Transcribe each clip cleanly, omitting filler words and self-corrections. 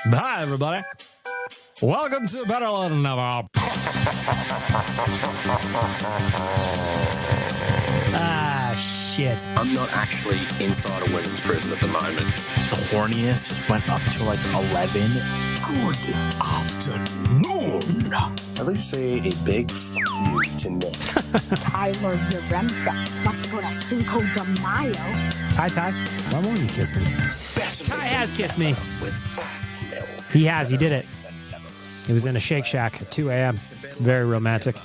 Hi, everybody. Welcome to Better Lait Than Never. Shit. I'm not actually inside a women's prison at the moment. The horniest just went up to like 11. Good afternoon. At least say a big you to Nick. Tyler Yaremchuk must go to Cinco de Mayo. Ty, why won't you kiss me? Ty has kissed me. With milk. He has. He did it. He was in a Shake Shack at 2 a.m. Very romantic.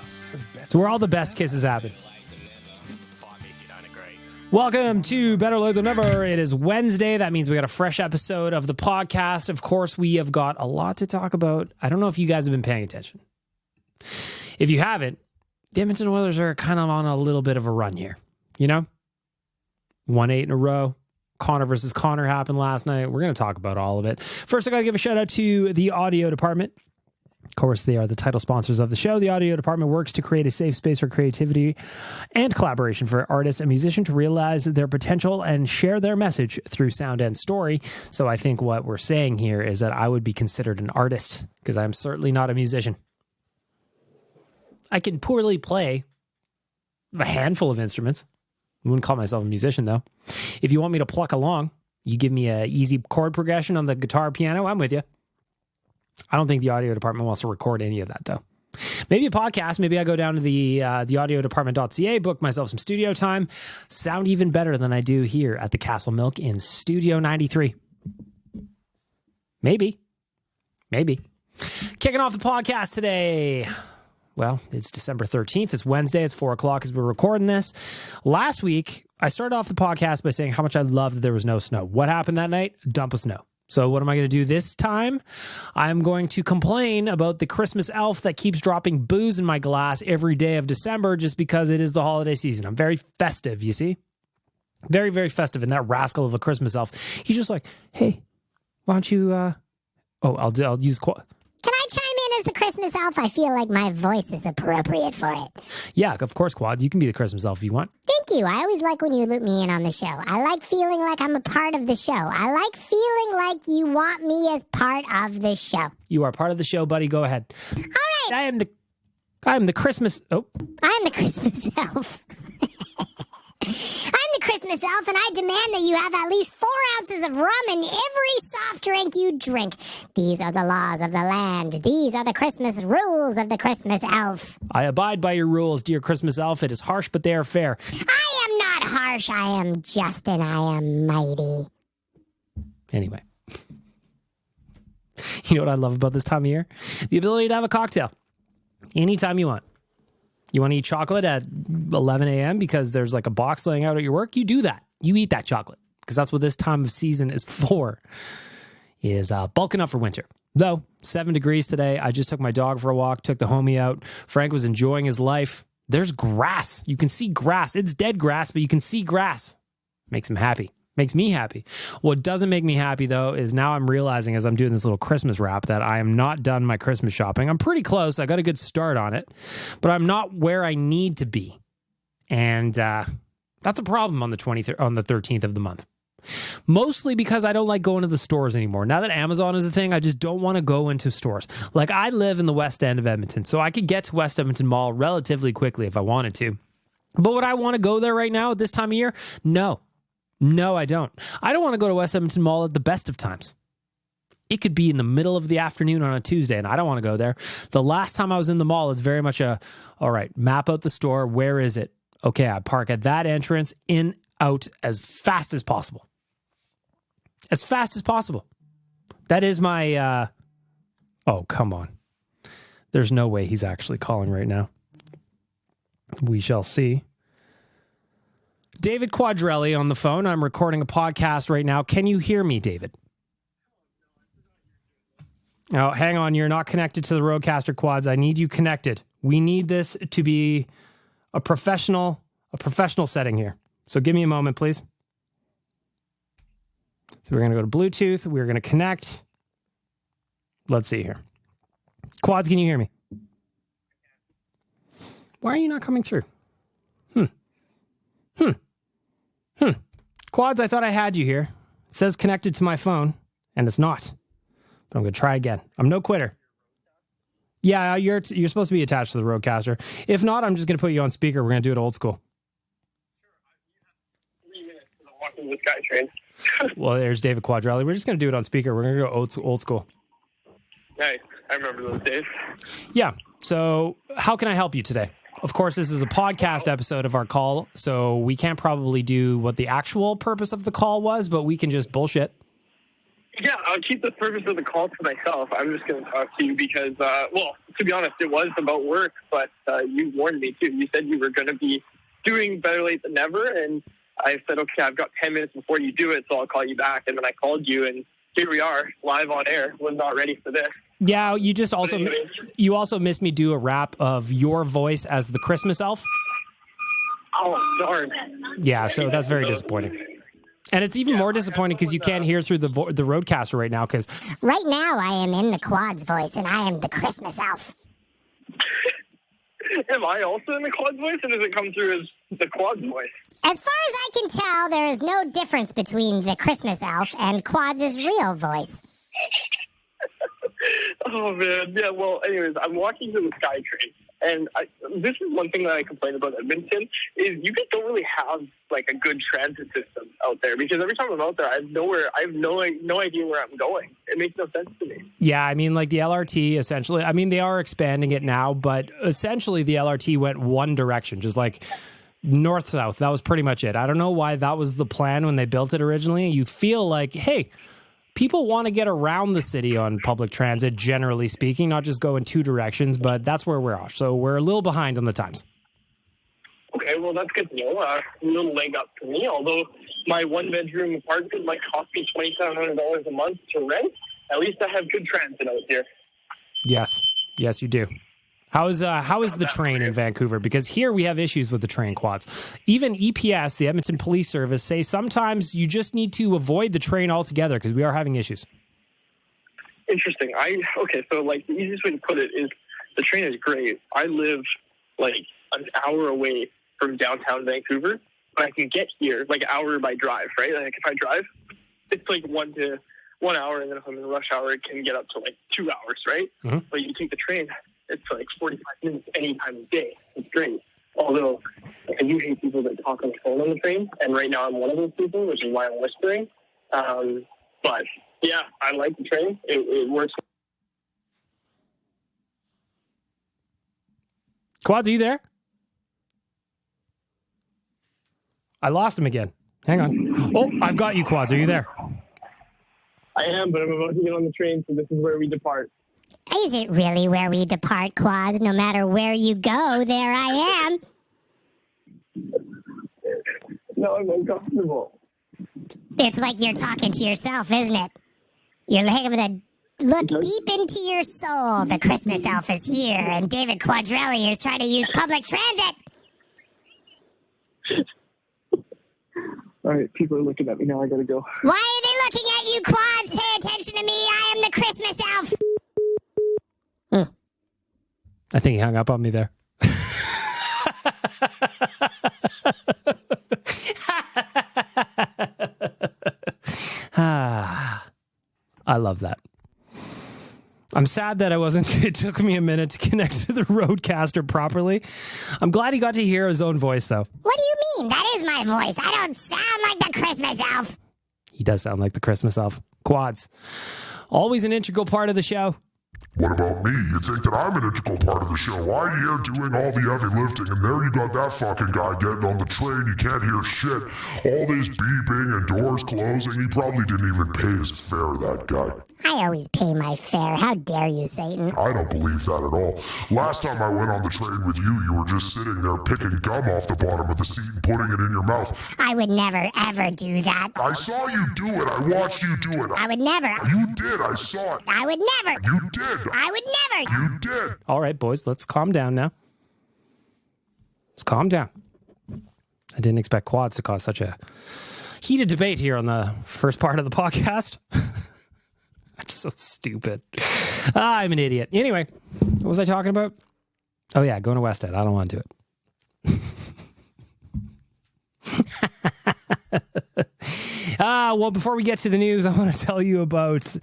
It's where all the best kisses happen. Welcome to Better Lait Than Never. It is Wednesday. That means we got a fresh episode of the podcast. Of course, we have got a lot to talk about. I don't know if you guys have been paying attention. If you haven't, the Edmonton Oilers are kind of on a little bit of a run here. You know? 1-8 in a row. Connor versus Connor happened last night. We're going to talk about all of it. First, I got to give a shout out to the audio department. Of course, they are the title sponsors of the show. The audio department works to create a safe space for creativity and collaboration for artists and musicians to realize their potential and share their message through sound and story. So I think what we're saying here is that I would be considered an artist because I'm certainly not a musician. I can poorly play a handful of instruments. I wouldn't call myself a musician, though. If you want me to pluck along, you give me an easy chord progression on the guitar, piano, I'm with you. I don't think the audio department wants to record any of that, though. Maybe a podcast. Maybe I go down to the audiodepartment.ca, book myself some studio time, sound even better than I do here at the Castle Milk in Studio 93. Maybe. Kicking off the podcast today. Well, it's December 13th. It's Wednesday. It's 4 o'clock as we're recording this. Last week, I started off the podcast by saying how much I loved that there was no snow. What happened that night? A dump of snow. So what am I going to do this time? I'm going to complain about the Christmas elf that keeps dropping booze in my glass every day of December just because it is the holiday season. I'm very festive, you see? Very, very festive. And that rascal of a Christmas elf, he's just like, hey, why don't you... I'll use... Can I chime in as the Christmas elf? I feel like my voice is appropriate for it. Yeah, of course, Quads. You can be the Christmas elf if you want. Thank you. I always like when you loop me in on the show. I like feeling like I'm a part of the show. I like feeling like you want me as part of the show. You are part of the show, buddy. Go ahead. All right. I am the Christmas... Oh. I am the Christmas elf. I'm the Christmas elf, and I demand that you have at least 4 ounces of rum in every soft drink you drink. These are the laws of the land. These are the Christmas rules of the Christmas elf. I abide by your rules, dear Christmas elf. It is harsh, but they are fair. I am not harsh. I am just, and I am mighty. Anyway. You know what I love about this time of year? The ability to have a cocktail anytime you want. You want to eat chocolate at 11 a.m. because there's like a box laying out at your work? You do that. You eat that chocolate because that's what this time of season is for, is bulking up for winter. Though, 7 degrees today. I just took my dog for a walk, took the homie out. Frank was enjoying his life. There's grass. You can see grass. It's dead grass, but you can see grass. Makes him happy. Makes me happy. What doesn't make me happy, though, is now I'm realizing as I'm doing this little Christmas wrap that I am not done my Christmas shopping. I'm pretty close. I got a good start on it, but I'm not where I need to be. And that's a problem on the 13th of the month. Mostly because I don't like going to the stores anymore. Now that Amazon is a thing, I just don't want to go into stores. Like, I live in the West End of Edmonton, so I could get to West Edmonton Mall relatively quickly if I wanted to. But would I want to go there right now at this time of year? No. No, I don't. I don't want to go to West Edmonton Mall at the best of times. It could be in the middle of the afternoon on a Tuesday, and I don't want to go there. The last time I was in the mall is very much all right, map out the store. Where is it? Okay, I park at that entrance, in, out as fast as possible. As fast as possible. That is my, oh, come on. There's no way he's actually calling right now. We shall see. David Quadrelli on the phone. I'm recording a podcast right now. Can you hear me, David? Oh, hang on. You're not connected to the Rodecaster Quads. I need you connected. We need this to be a professional setting here. So give me a moment, please. So we're going to go to Bluetooth. We're going to connect. Let's see here. Quads, can you hear me? Why are you not coming through? Quads, I thought I had you here. It says connected to my phone, and it's not. But I'm going to try again. I'm no quitter. Yeah, you're supposed to be attached to the Roadcaster. If not, I'm just going to put you on speaker. We're going to do it old school. 3 minutes to walking the SkyTrain. Well, there's David Quadrelli. We're just going to do it on speaker. We're going to go old school. Nice. I remember those days. Yeah. So how can I help you today? Of course, this is a podcast episode of our call, so we can't probably do what the actual purpose of the call was, but we can just bullshit. Yeah, I'll keep the purpose of the call to myself. I'm just going to talk to you because, well, to be honest, it was about work, but you warned me too. You said you were going to be doing Better Late Than Never, and I said, okay, I've got 10 minutes before you do it, so I'll call you back. And then I called you, and here we are, live on air. Was not ready for this. Yeah, you just also missed me do a rap of your voice as the Christmas elf. Oh, darn. Yeah, so that's very disappointing. And it's even more disappointing because you can't hear through the Roadcaster right now. Because Right now, I am in the Quad's voice, and I am the Christmas elf. Am I also in the Quad's voice, or does it come through as the Quad's voice? As far as I can tell, there is no difference between the Christmas elf and Quad's real voice. Oh, man. Yeah, well, anyways, I'm walking to the SkyTrain, and this is one thing that I complain about Edmonton, is you guys don't really have, like, a good transit system out there, because every time I'm out there, I have no idea where I'm going. It makes no sense to me. yeah, I mean, like the LRT essentially, I mean, they are expanding it now, but essentially the LRT went one direction, just like north-south. That was pretty much it. I don't know why that was the plan when they built it originally. You feel like, hey, people want to get around the city on public transit, generally speaking, not just go in two directions, but that's where we're off. So we're a little behind on the times. Okay, well, that's good to know. A little leg up for me, although my one-bedroom apartment might cost me $2,700 a month to rent. At least I have good transit out here. Yes, you do. How is the train in Vancouver? Because here we have issues with the train, Quads. Even EPS, the Edmonton Police Service, say sometimes you just need to avoid the train altogether because we are having issues. Interesting. So like the easiest way to put it is the train is great. I live like an hour away from downtown Vancouver, but I can get here like an hour by drive, right? Like if I drive, it's like 1 hour, and then if I'm in rush hour, it can get up to like 2 hours, right? Mm-hmm. But you take the train, it's like 45 minutes any time of day. It's great. Although I do hate people that talk on the phone on the train, and right now I'm one of those people, which is why I'm whispering. But yeah, I like the train. It works. Quads, are you there? I lost him again. Hang on. Oh, I've got you, Quads. Are you there? I am, but I'm about to get on the train, so this is where we depart. Is it really where we depart, Quads? No matter where you go, there I am. No, I'm uncomfortable. It's like you're talking to yourself, isn't it? You're having to look deep into your soul. The Christmas elf is here, and David Quadrelli is trying to use public transit. All right, people are looking at me now. I gotta go. Why are they looking at you, Quads? Pay attention to me. I am the Christmas elf. I think he hung up on me there. I love that. I'm sad that it took me a minute to connect to the Roadcaster properly. I'm glad he got to hear his own voice, though. What do you mean? That is my voice. I don't sound like the Christmas elf. He does sound like the Christmas elf. Quads, always an integral part of the show. What about me? You think that I'm an integral part of the show? I'm here doing all the heavy lifting, and there you got that fucking guy getting on the train. You can't hear shit. All this beeping and doors closing. He probably didn't even pay his fare, that guy. I always pay my fare. How dare you, Satan? I don't believe that at all. Last time I went on the train with you, you were just sitting there picking gum off the bottom of the seat and putting it in your mouth. I would never, ever do that. I saw you do it. I watched you do it. I would never. You did. I saw it. I would never. You did. I would never. You did. All right, boys, let's calm down now. Let's calm down. I didn't expect Quads to cause such a heated debate here on the first part of the podcast. I'm so stupid. I'm an idiot. Anyway, what was I talking about? Oh, yeah, going to West End. I don't want to do it. Well, before we get to the news, I want to tell you about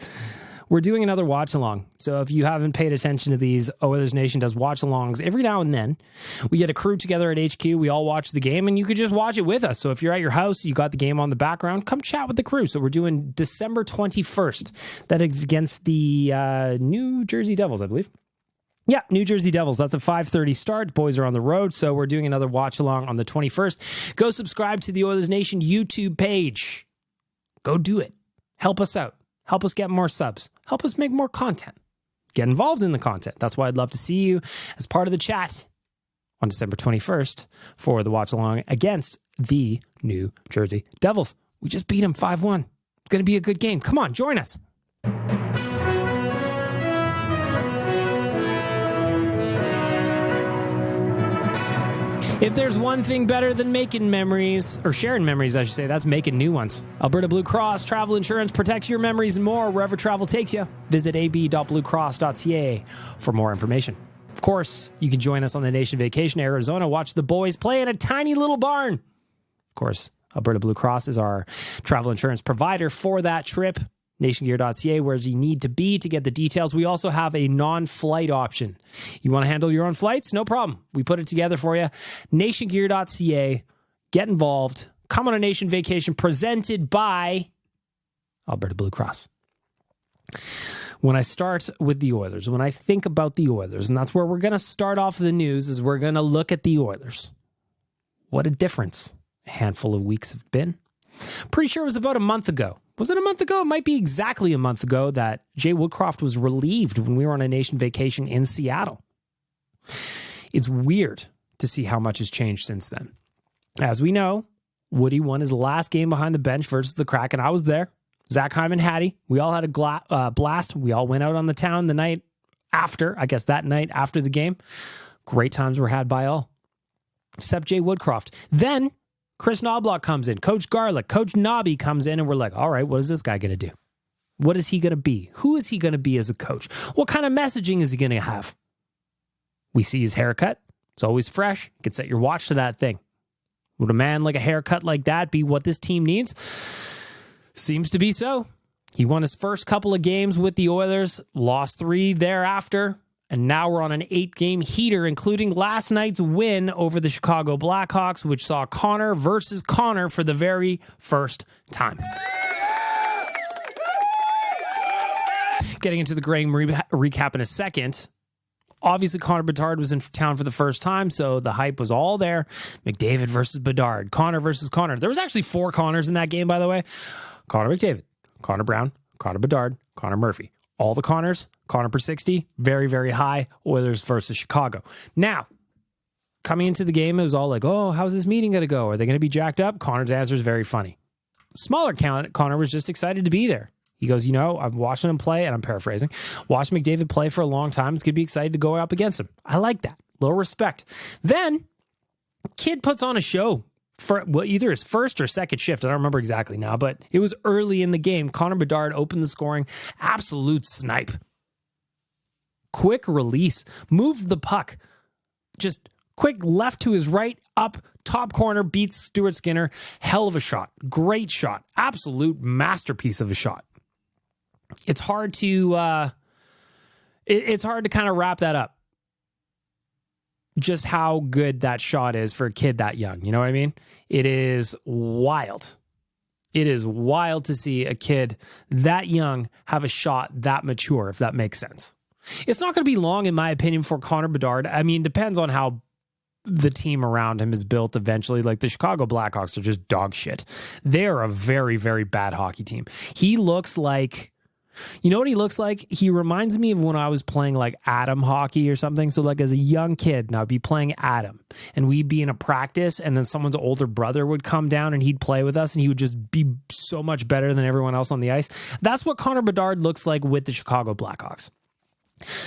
We're doing another watch along. So if you haven't paid attention to these, Oilers Nation does watch alongs every now and then. We get a crew together at HQ. We all watch the game, and you could just watch it with us. So if you're at your house, you got the game on the background, come chat with the crew. So we're doing December 21st. That is against the New Jersey Devils, I believe. Yeah, New Jersey Devils. That's a 5:30 start. Boys are on the road, so we're doing another watch along on the 21st. Go subscribe to the Oilers Nation YouTube page. Go do it. Help us out. Help us get more subs. Help us make more content. Get involved in the content. That's why I'd love to see you as part of the chat on December 21st for the watch along against the New Jersey Devils. We just beat them 5-1. It's going to be a good game. Come on, join us. If there's one thing better than making memories, or sharing memories, I should say, that's making new ones. Alberta Blue Cross Travel Insurance protects your memories and more wherever travel takes you. Visit ab.bluecross.ca for more information. Of course, you can join us on the Nation Vacation Arizona. Watch the boys play in a tiny little barn. Of course, Alberta Blue Cross is our travel insurance provider for that trip. nationgear.ca, where you need to be to get the details. We also have a non-flight option. You want to handle your own flights? No problem. We put it together for you. nationgear.ca. Get involved. Come on a Nation Vacation presented by Alberta Blue Cross. When I start with the Oilers, when I think about the Oilers, and that's where we're going to start off the news, is we're going to look at the Oilers. What a difference a handful of weeks have been. Pretty sure it was about a month ago. Was it a month ago? It might be exactly a month ago that Jay Woodcroft was relieved when we were on a Nation Vacation in Seattle. It's weird to see how much has changed since then. As we know, Woody won his last game behind the bench versus the Kraken. I was there. Zach Hyman, Hattie. We all had a blast. We all went out on the town the night after, I guess that night after the game. Great times were had by all, except Jay Woodcroft. Then Chris Knobloch comes in, Coach Garlick, Coach Nobby comes in, and we're like, all right, what is this guy going to do? What is he going to be? Who is he going to be as a coach? What kind of messaging is he going to have? We see his haircut. It's always fresh. You can set your watch to that thing. Would a man like a haircut like that be what this team needs? Seems to be so. He won his first couple of games with the Oilers, lost 3 thereafter. And now we're on an 8-game heater, including last night's win over the Chicago Blackhawks, which saw Connor versus Connor for the very first time. Getting into the game recap in a second. Obviously, Connor Bedard was in town for the first time, so the hype was all there. McDavid versus Bedard, Connor versus Connor. There was actually 4 Connors in that game, by the way. Connor McDavid, Connor Brown, Connor Bedard, Connor Murphy. All the Connors, Connor per 60, very, very high. Oilers versus Chicago. Now, coming into the game, it was all like, oh, how's this meeting going to go? Are they going to be jacked up? Connor's answer is very funny. Smaller Connor was just excited to be there. He goes, I'm watching him play, and I'm paraphrasing, watched McDavid play for a long time. It's going to be excited to go up against him. I like that. Little respect. Then, kid puts on a show for either his first or second shift. I don't remember exactly now, but it was early in the game. Connor Bedard opened the scoring. Absolute snipe. Quick release. Moved the puck. Just quick left to his right, up, top corner, beats Stuart Skinner. Hell of a shot. Great shot. Absolute masterpiece of a shot. It's hard to it's hard to kind of wrap that up. Just how good that shot is for a kid that young. You know what I mean? It is wild. It is wild to see a kid that young have a shot that mature, if that makes sense. It's not going to be long, in my opinion, for Connor Bedard. I mean, depends on how the team around him is built eventually. Like the Chicago Blackhawks are just dog shit. They are a very, very bad hockey team. He looks like... You know what he looks like? He reminds me of when I was playing like Adam hockey or something. So like as a young kid, and I'd be playing Adam and we'd be in a practice and then someone's older brother would come down and he'd play with us and he would just be so much better than everyone else on the ice. That's what Connor Bedard looks like with the Chicago Blackhawks.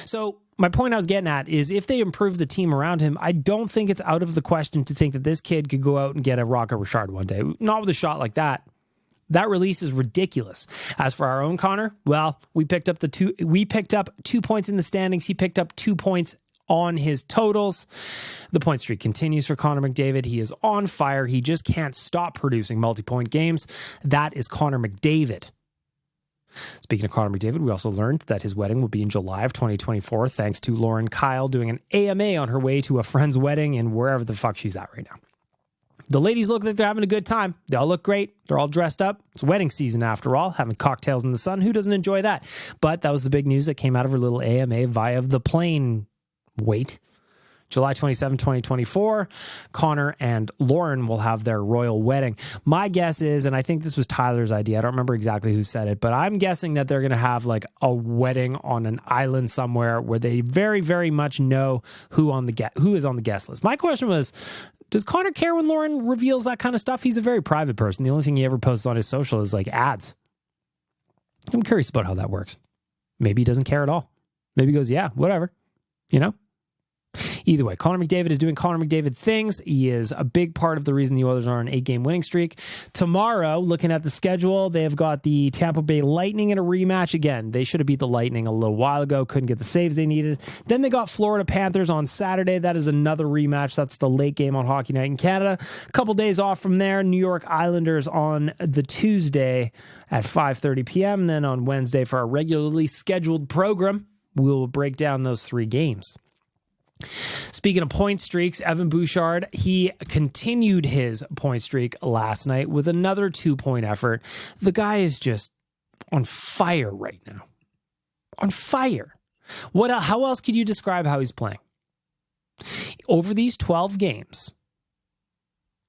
So my point I was getting at is if they improve the team around him, I don't think it's out of the question to think that this kid could go out and get a Rocket Richard one day. Not with a shot like that. That release is ridiculous. As for our own Connor, well, we picked up 2 points in the standings. He picked up 2 points on his totals. The point streak continues for Connor McDavid. He is on fire. He just can't stop producing multi-point games. That is Connor McDavid. Speaking of Connor McDavid, we also learned that his wedding will be in July of 2024, thanks to Lauren Kyle doing an AMA on her way to a friend's wedding in wherever the fuck she's at right now. The ladies look like they're having a good time. They all look great. They're all dressed up. It's wedding season after all, having cocktails in the sun. Who doesn't enjoy that? But that was the big news that came out of her little AMA via the plane wait. July 27, 2024, Connor and Lauren will have their royal wedding. My guess is, and I think this was Tyler's idea, I don't remember exactly who said it, but I'm guessing that they're going to have like a wedding on an island somewhere where they very, very much know who is on the guest list. My question was, does Connor care when Lauren reveals that kind of stuff? He's a very private person. The only thing he ever posts on his social is like ads. I'm curious about how that works. Maybe he doesn't care at all. Maybe he goes, yeah, whatever, you know? Either way, Connor McDavid is doing Connor McDavid things. He is a big part of the reason the Oilers are on an 8-game winning streak. Tomorrow, looking at the schedule, they have got the Tampa Bay Lightning in a rematch. Again, they should have beat the Lightning a little while ago. Couldn't get the saves they needed. Then they got Florida Panthers on Saturday. That is another rematch. That's the late game on Hockey Night in Canada. A couple days off from there, New York Islanders on the Tuesday at 5:30 p.m. And then on Wednesday for our regularly scheduled program, we'll break down those 3 games. Speaking of point streaks, Evan Bouchard, he continued his point streak last night with another 2-point effort. The guy is just on fire right now. On fire. How else could you describe how he's playing? Over these 12 games,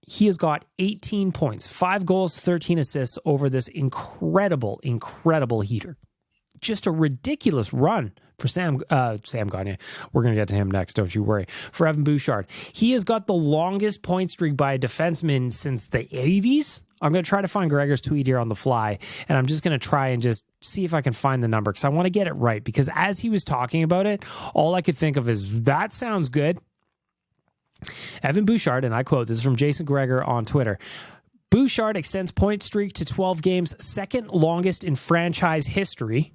he has got 18 points, 5 goals, 13 assists over this incredible heater. Just a ridiculous run for Sam Gagner. We're going to get to him next, don't you worry. For Evan Bouchard, he has got the longest point streak by a defenseman since the 80s. I'm going to try to find Gregor's tweet here on the fly, and I'm just going to try and just see if I can find the number because I want to get it right. Because as he was talking about it, all I could think of is, that sounds good. Evan Bouchard, and I quote, this is from Jason Gregor on Twitter, Bouchard extends point streak to 12 games, second longest in franchise history,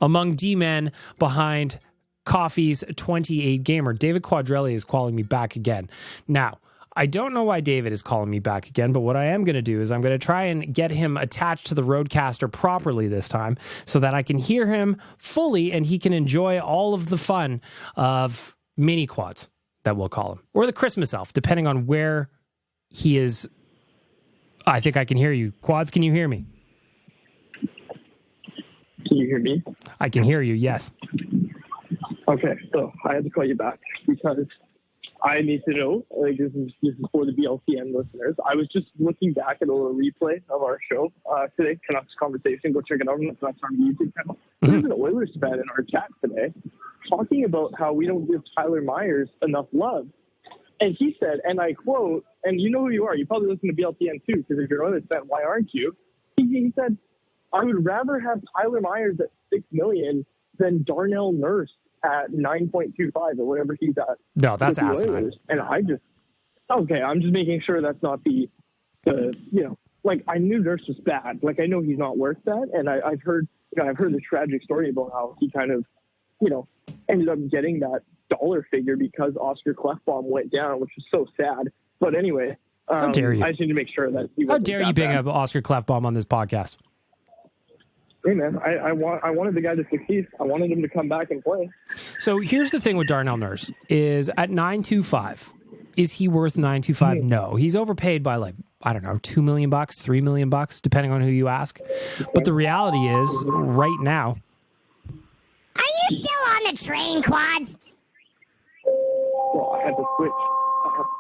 among D-men behind Coffee's 28-gamer. David Quadrelli is calling me back again. Now, I don't know why David is calling me back again, but what I am going to do is I'm going to try and get him attached to the Roadcaster properly this time so that I can hear him fully and he can enjoy all of the fun of mini quads, that we'll call him, or the Christmas elf, depending on where he is. I think I can hear you. Quads, can you hear me? Can you hear me? I can hear you, yes. Okay, so I had to call you back because I need to know, like this is for the BLTN listeners. I was just looking back at a little replay of our show today, Canucks Conversation. Go check it out. That's our YouTube channel. There's an Oilers fan in our chat today talking about how we don't give Tyler Myers enough love. And he said, and I quote, and you know who you are. You probably listen to BLTN too, because if you're an Oilers fan, why aren't you? He said, I would rather have Tyler Myers at $6 million than Darnell Nurse at 9.25 or whatever he's at. No, that's asinine. And I'm just making sure that's not the like I knew Nurse was bad. Like I know he's not worth that, and I've heard the tragic story about how he kind of ended up getting that dollar figure because Oscar Klefbom went down, which is so sad. But anyway, how dare you? I just need to make sure that he how dare you bring up Oscar Klefbom on this podcast? Hey man, I wanted the guy to succeed. I wanted him to come back and play. So here's the thing with Darnell Nurse is at 9.25. Is he worth 9.25? No, he's overpaid by like, I don't know, $2 million, $3 million, depending on who you ask. But the reality is, right now, Are you still on the train, Quads? Well, I had to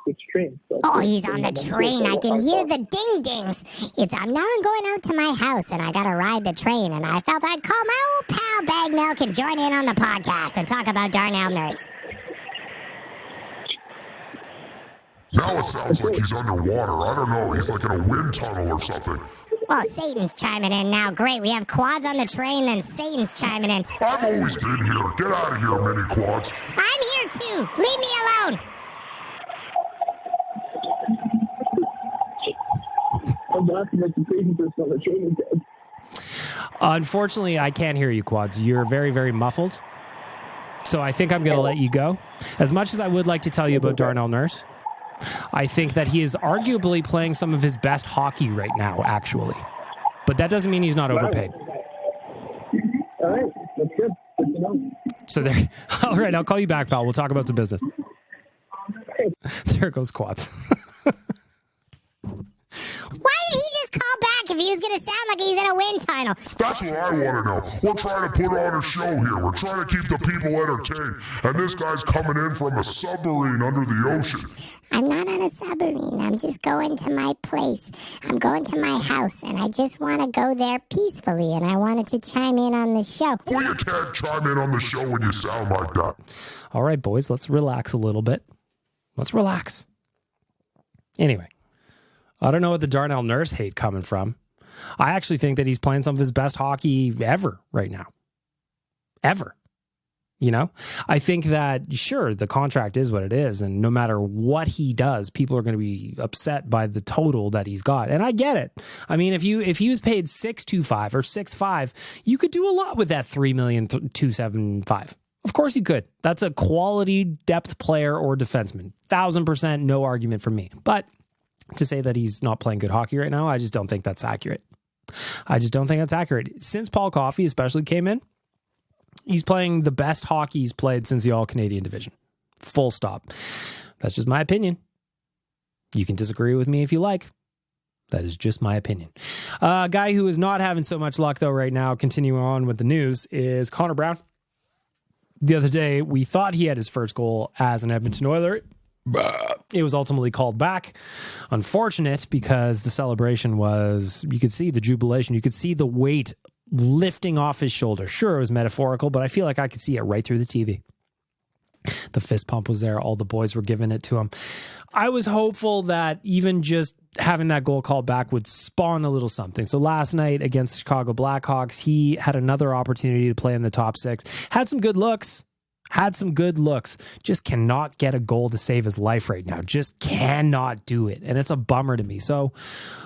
switch trains. So Oh, he's on the train. I can hear the ding-dings. I'm going out to my house, and I got to ride the train, and I felt I'd call my old pal Bag Milk and join in on the podcast and talk about Darnell Nurse. Now it sounds like he's underwater. I don't know. He's like in a wind tunnel or something. Oh, Satan's chiming in now. Great, we have Quads on the train, then Satan's chiming in. I've always been here. Get out of here, mini quads. I'm here, too. Leave me alone. I'm laughing at the crazy person on the train again. Unfortunately, I can't hear you, Quads. You're very, very muffled. So I think I'm going to let you go. As much as I would like to tell you about Darnell Nurse, I think that he is arguably playing some of his best hockey right now, actually. But that doesn't mean he's not overpaid. So there. All right, I'll call you back, pal. We'll talk about some business. There goes Quads. Why did he just call back if he was going to sound like he's in a wind tunnel? That's what I want to know. We're trying to put on a show here. We're trying to keep the people entertained. And this guy's coming in from a submarine under the ocean. I'm not on a submarine. I'm just going to my place. I'm going to my house, and I just want to go there peacefully, and I wanted to chime in on the show. Well, you can't chime in on the show when you sound like that. All right, boys, let's relax a little bit. Let's relax. Anyway, I don't know what the Darnell Nurse hate coming from. I actually think that he's playing some of his best hockey ever right now. Ever. You know, I think that, sure, the contract is what it is. And no matter what he does, people are going to be upset by the total that he's got. And I get it. I mean, if he was paid $6.25 or $6.5, you could do a lot with that $3,275,000. Of course you could. That's a quality depth player or defenseman. 1,000%, no argument from me. But to say that he's not playing good hockey right now, I just don't think that's accurate. Since Paul Coffey especially came in, he's playing the best hockey he's played since the All-Canadian division. Full stop. That's just my opinion. You can disagree with me if you like. That is just my opinion. A guy who is not having so much luck, though, right now, continuing on with the news, is Connor Brown. The other day, we thought he had his first goal as an Edmonton Oiler. It was ultimately called back. Unfortunate, because the celebration was, you could see the jubilation. You could see the weight lifting off his shoulder. Sure, it was metaphorical, but I feel like I could see it right through the TV. The fist pump was there. All the boys were giving it to him. I was hopeful that even just having that goal called back would spawn a little something. So last night against the Chicago Blackhawks, he had another opportunity to play in the top six. Had some good looks. Just cannot get a goal to save his life right now. Just cannot do it. And it's a bummer to me. So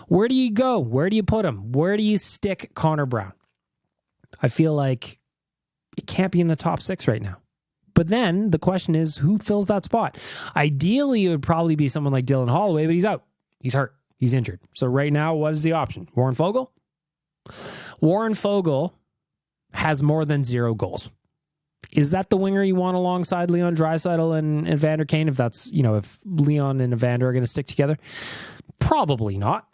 where do you go? Where do you put him? Where do you stick Connor Brown? I feel like it can't be in the top six right now. But then the question is, who fills that spot? Ideally, it would probably be someone like Dylan Holloway, but he's out. He's hurt. He's injured. So right now, what is the option? Warren Foegele? Warren Foegele has more than 0 goals. Is that the winger you want alongside Leon Draisaitl and Evander Kane? If that's, if Leon and Evander are going to stick together? Probably not.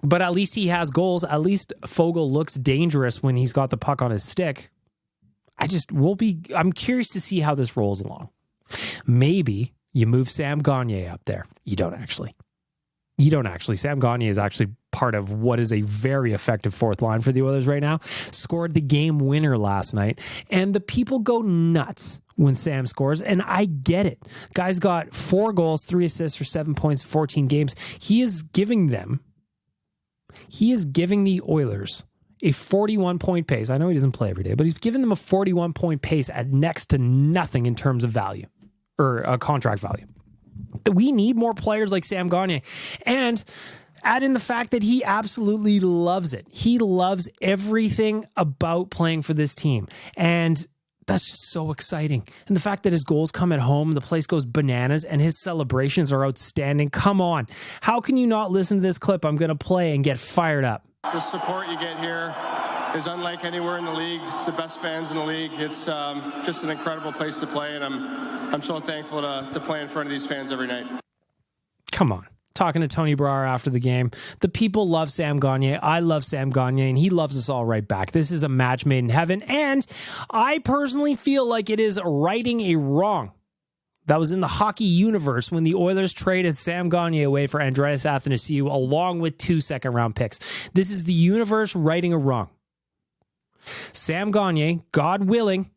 But at least he has goals. At least Foegele looks dangerous when he's got the puck on his stick. I'm curious to see how this rolls along. Maybe you move Sam Gagner up there. You don't actually. Sam Gagner is actually part of what is a very effective fourth line for the Oilers right now. Scored the game winner last night. And the people go nuts when Sam scores. And I get it. Guy's got 4 goals, 3 assists for 7 points, 14 games. He is giving the Oilers a 41-point pace. I know he doesn't play every day, but he's given them a 41-point pace at next to nothing in terms of value or contract value. We need more players like Sam Gagner. And add in the fact that he absolutely loves it. He loves everything about playing for this team. And that's just so exciting. And the fact that his goals come at home, the place goes bananas, and his celebrations are outstanding. Come on. How can you not listen to this clip I'm going to play and get fired up? The support you get here is unlike anywhere in the league. It's the best fans in the league. It's just an incredible place to play, and I'm so thankful to play in front of these fans every night. Come on. Talking to Tony Brouwer after the game. The people love Sam Gagner. I love Sam Gagner, and he loves us all right back. This is a match made in heaven, and I personally feel like it is righting a wrong that was in the hockey universe when the Oilers traded Sam Gagner away for Andreas Athanasiou along with 2 second-round picks. This is the universe righting a wrong. Sam Gagner, God willing,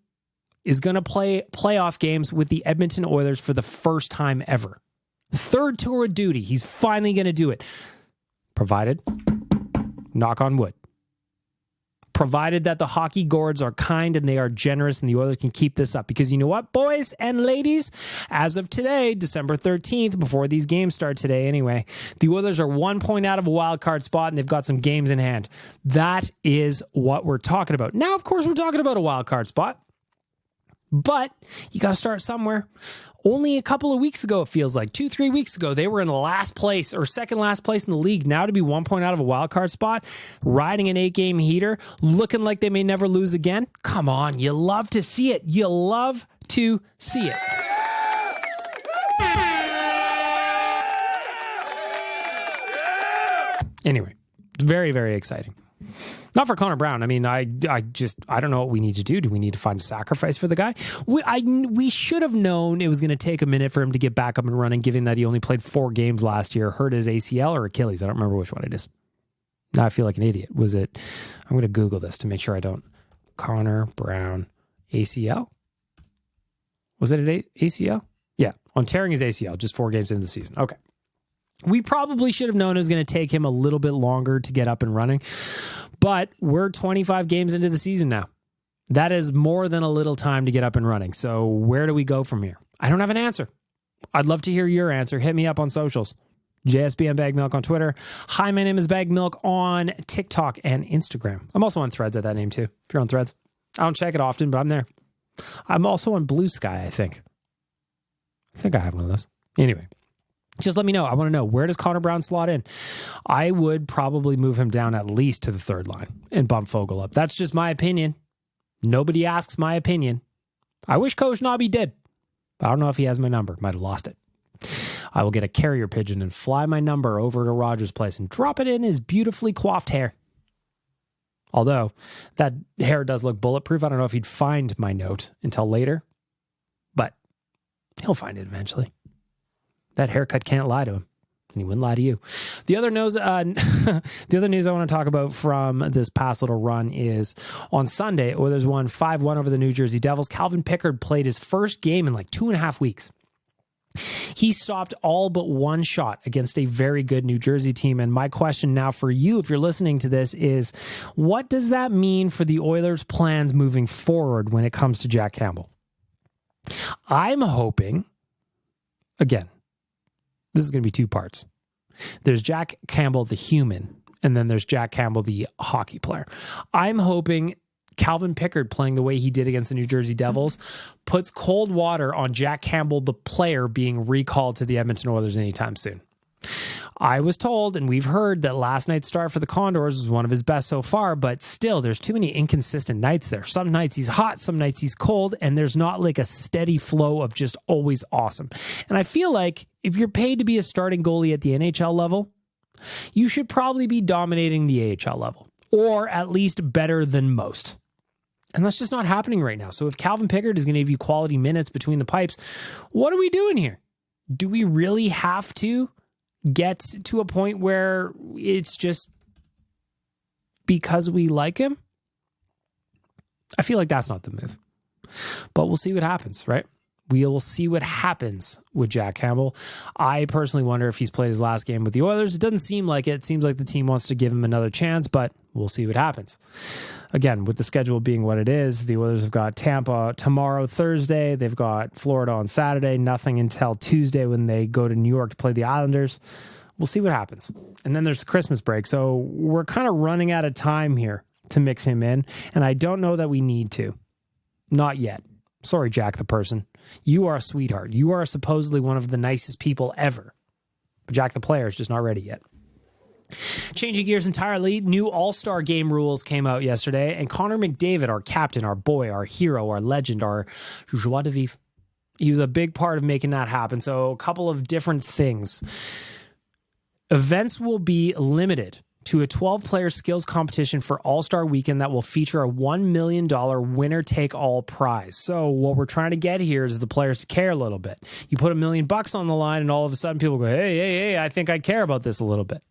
is going to play playoff games with the Edmonton Oilers for the first time ever. 3rd tour of duty. He's finally going to do it. Provided, knock on wood, provided that the hockey gourds are kind and they are generous and the Oilers can keep this up. Because you know what, boys and ladies? As of today, December 13th, before these games start today anyway, the Oilers are 1 point out of a wild card spot and they've got some games in hand. That is what we're talking about. Now, of course, we're talking about a wild card spot. But you got to start somewhere. Only a couple of weeks ago, it feels like 2-3 weeks ago, they were in last place or second last place in the league. Now to be 1 point out of a wild card spot, riding an 8-game heater, looking like they may never lose again. Come on, you love to see it. You love to see it. Anyway, it's very, very exciting. Not for Connor Brown. I mean, I don't know what we need to do. Do we need to find a sacrifice for the guy? We should have known it was going to take a minute for him to get back up and running, given that he only played 4 games last year, hurt his ACL or Achilles. I don't remember which one it is. Now I feel like an idiot. Was it? I'm going to Google this to make sure I don't. Connor Brown ACL? Was it an ACL? Yeah, on tearing his ACL, just 4 games into the season. Okay. We probably should have known it was going to take him a little bit longer to get up and running, but we're 25 games into the season now. That is more than a little time to get up and running. So where do we go from here? I don't have an answer. I'd love to hear your answer. Hit me up on socials. JSBN Bag Milk on Twitter. Hi, my name is Bag Milk on TikTok and Instagram. I'm also on Threads at that name too, if you're on Threads. I don't check it often, but I'm there. I'm also on Blue Sky, I think. I have one of those. Anyway. Just let me know. I want to know, where does Connor Brown slot in? I would probably move him down at least to the 3rd line and bump Fogel up. That's just my opinion. Nobody asks my opinion. I wish Coach Nobby did. I don't know if he has my number. Might have lost it. I will get a carrier pigeon and fly my number over to Rogers' place and drop it in his beautifully coiffed hair. Although, that hair does look bulletproof. I don't know if he'd find my note until later. But he'll find it eventually. That haircut can't lie to him, and he wouldn't lie to you. The other news I want to talk about from this past little run is on Sunday, Oilers won 5-1 over the New Jersey Devils. Calvin Pickard played his first game in like 2.5 weeks. He stopped all but one shot against a very good New Jersey team. And my question now for you, if you're listening to this, is what does that mean for the Oilers' plans moving forward when it comes to Jack Campbell? I'm hoping, again, this is going to be 2 parts. There's Jack Campbell, the human, and then there's Jack Campbell, the hockey player. I'm hoping Calvin Pickard playing the way he did against the New Jersey Devils puts cold water on Jack Campbell, the player, being recalled to the Edmonton Oilers anytime soon. I was told, and we've heard, that last night's start for the Condors was one of his best so far, but still, there's too many inconsistent nights there. Some nights he's hot, some nights he's cold, and there's not like a steady flow of just always awesome. And I feel like if you're paid to be a starting goalie at the NHL level, you should probably be dominating the AHL level, or at least better than most. And that's just not happening right now. So if Calvin Pickard is going to give you quality minutes between the pipes, what are we doing here? Do we really have to get to a point where it's just because we like him? I feel like that's not the move. But we'll see what happens, right? We will see what happens with Jack Campbell. I personally wonder if he's played his last game with the Oilers. It doesn't seem like it. It seems like the team wants to give him another chance, but we'll see what happens. Again, with the schedule being what it is, the Oilers have got Tampa tomorrow, Thursday. They've got Florida on Saturday. Nothing until Tuesday when they go to New York to play the Islanders. We'll see what happens. And then there's the Christmas break. So we're kind of running out of time here to mix him in. And I don't know that we need to. Not yet. Sorry, Jack the person. You are a sweetheart. You are supposedly one of the nicest people ever. But Jack the player is just not ready yet. Changing gears entirely, new All-Star Game rules came out yesterday, and Connor McDavid, our captain, our boy, our hero, our legend, our joie de vivre, he was a big part of making that happen. So a couple of different things. Events will be limited to a 12-player skills competition for All-Star Weekend that will feature a $1 million winner-take-all prize. So what we're trying to get here is the players to care a little bit. You put $1 million on the line, and all of a sudden people go, hey, I think I care about this a little bit.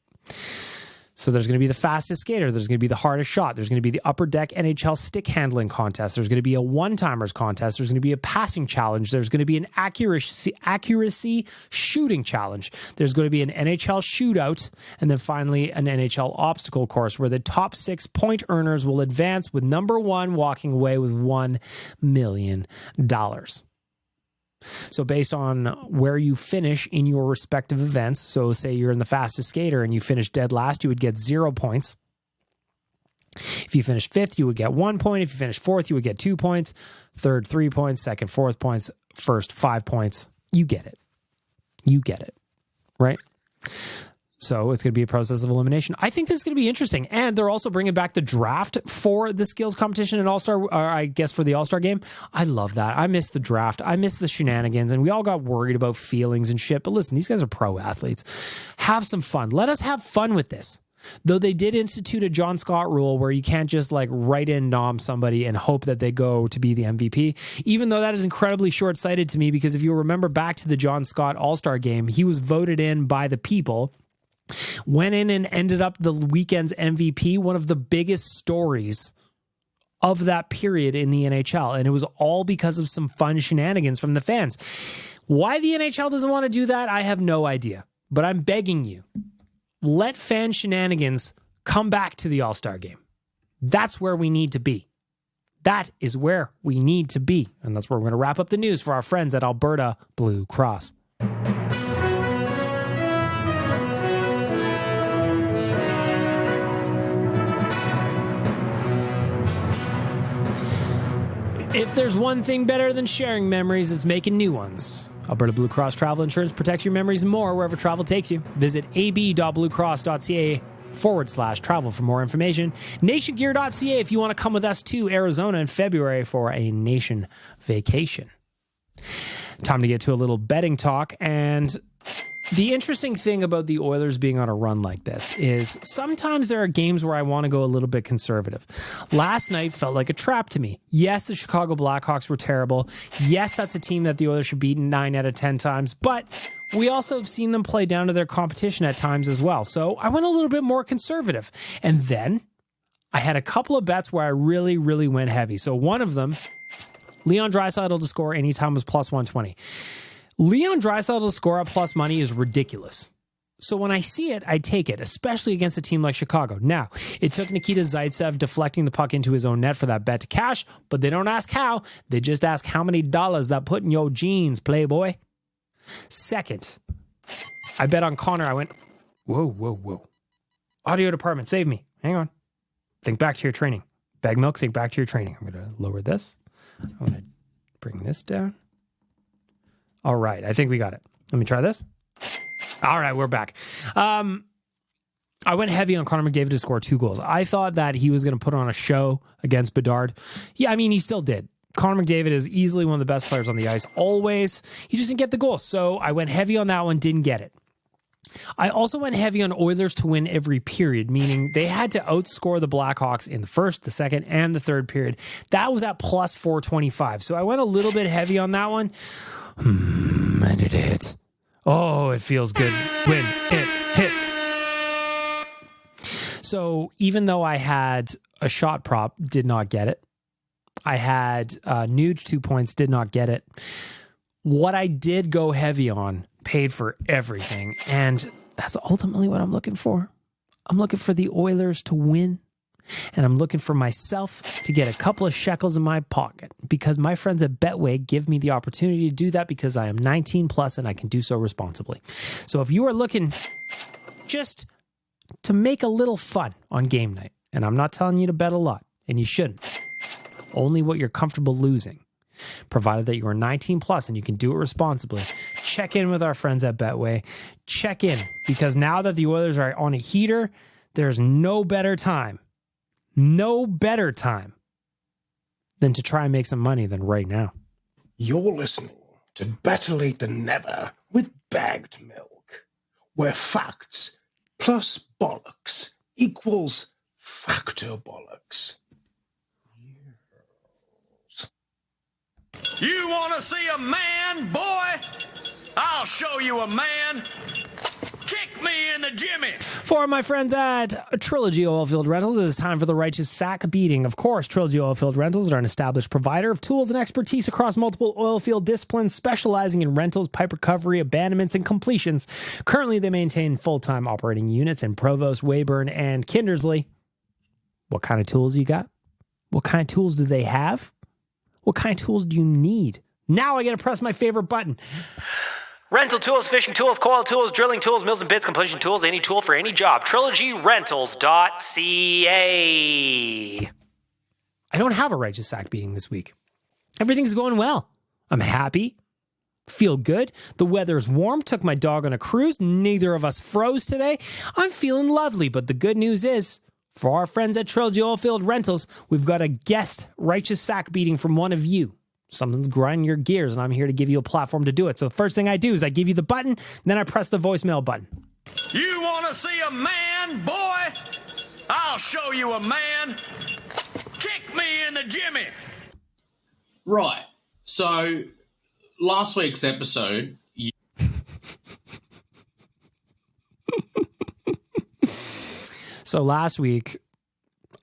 So there's going to be the fastest skater. There's going to be the hardest shot. There's going to be the Upper Deck NHL stick handling contest. There's going to be a one-timers contest. There's going to be a passing challenge. There's going to be an accuracy shooting challenge. There's going to be an NHL shootout. And then finally, an NHL obstacle course where the top 6 point earners will advance, with number 1 walking away with $1 million. So based on where you finish in your respective events, so say you're in the fastest skater and you finish dead last, you would get 0 points. If you finish fifth, you would get 1 point. If you finish fourth, you would get 2 points. Third, 3 points. Second, 4 points. First, 5 points. You get it. You get it. Right? So it's going to be a process of elimination. I think this is going to be interesting. And they're also bringing back the draft for the skills competition and All-Star, or I guess for the All-Star game. I love that. I miss the draft. I miss the shenanigans. And we all got worried about feelings and shit. But listen, these guys are pro athletes. Have some fun. Let us have fun with this. Though they did institute a John Scott rule where you can't just like write in nom somebody and hope that they go to be the MVP, even though that is incredibly short-sighted to me, because if you remember back to the John Scott All-Star game, he was voted in by the people, went in and ended up the weekend's MVP, one of the biggest stories of that period in the NHL. And it was all because of some fun shenanigans from the fans. Why the NHL doesn't want to do that, I have no idea. But I'm begging you, let fan shenanigans come back to the All-Star game. That's where we need to be. That is where we need to be. And that's where we're going to wrap up the news for our friends at Alberta Blue Cross. If there's one thing better than sharing memories, it's making new ones. Alberta Blue Cross Travel Insurance protects your memories more wherever travel takes you. Visit ab.bluecross.ca/travel for more information. Nationgear.ca if you want to come with us to Arizona in February for a nation vacation. Time to get to a little betting talk. And the interesting thing about the Oilers being on a run like this is sometimes there are games where I want to go a little bit conservative. Last night felt like a trap to me. Yes, the Chicago Blackhawks were terrible. Yes, that's a team that the Oilers should beat 9 out of 10 times. But we also have seen them play down to their competition at times as well. So I went a little bit more conservative. And then I had a couple of bets where I really, really went heavy. So one of them, Leon Draisaitl to score anytime was plus 120. Leon Draisaitl to score at plus money is ridiculous. So when I see it, I take it, especially against a team like Chicago. Now, it took Nikita Zaitsev deflecting the puck into his own net for that bet to cash, but they don't ask how. They just ask how many dollars that put in your jeans, playboy. Second, I bet on Connor. I went, whoa. Audio department, save me. Hang on. Think back to your training. Bag milk, think back to your training. I'm going to lower this. I'm going to bring this down. All right, I think we got it. Let me try this. All right, we're back. I went heavy on Connor McDavid to score 2 goals. I thought that he was going to put on a show against Bedard. Yeah, I mean, he still did. Connor McDavid is easily one of the best players on the ice, always. He just didn't get the goal, so I went heavy on that one, didn't get it. I also went heavy on Oilers to win every period, meaning they had to outscore the Blackhawks in the first, the second, and the third period. That was at plus 425, so I went a little bit heavy on that one. And it hit. Oh, it feels good when it hits. So even though I had a shot prop, did not get it. I had Nuge 2 points, did not get it. What I did go heavy on paid for everything. And that's ultimately what I'm looking for. I'm looking for the Oilers to win. And I'm looking for myself to get a couple of shekels in my pocket because my friends at Betway give me the opportunity to do that because I am 19 plus and I can do so responsibly. So if you are looking just to make a little fun on game night, and I'm not telling you to bet a lot, and you shouldn't, only what you're comfortable losing, provided that you are 19 plus and you can do it responsibly, check in with our friends at Betway. Check in because now that the Oilers are on a heater, there's no better time than to try and make some money than right now. You're listening to Better Lait Than Never with bagged milk, where facts plus bollocks equals factor bollocks. You want to see a man, boy? I'll show you a man. Kick me in the jimmy. For my friends at Trilogy Oilfield Rentals, it is time for the righteous sack beating. Of course, Trilogy Oilfield Rentals are an established provider of tools and expertise across multiple oilfield disciplines, specializing in rentals, pipe recovery, abandonments, and completions. Currently, they maintain full-time operating units in Provost, Weyburn, and Kindersley. What kind of tools you got? What kind of tools do they have? What kind of tools do you need? Now I got to press my favorite button. Rental tools, fishing tools, coil tools, drilling tools, mills and bits, completion tools, any tool for any job. TrilogyRentals.ca. I don't have a righteous sack beating this week. Everything's going well. I'm happy. Feel good. The weather's warm. Took my dog on a cruise. Neither of us froze today. I'm feeling lovely. But the good news is, for our friends at Trilogy Oilfield Rentals, we've got a guest righteous sack beating from one of you. Something's grinding your gears, and I'm here to give you a platform to do it. So the first thing I do is I give you the button, then I press the voicemail button. You want to see a man, boy? I'll show you a man. Kick me in the jimmy. Right. So last week's episode... So last week,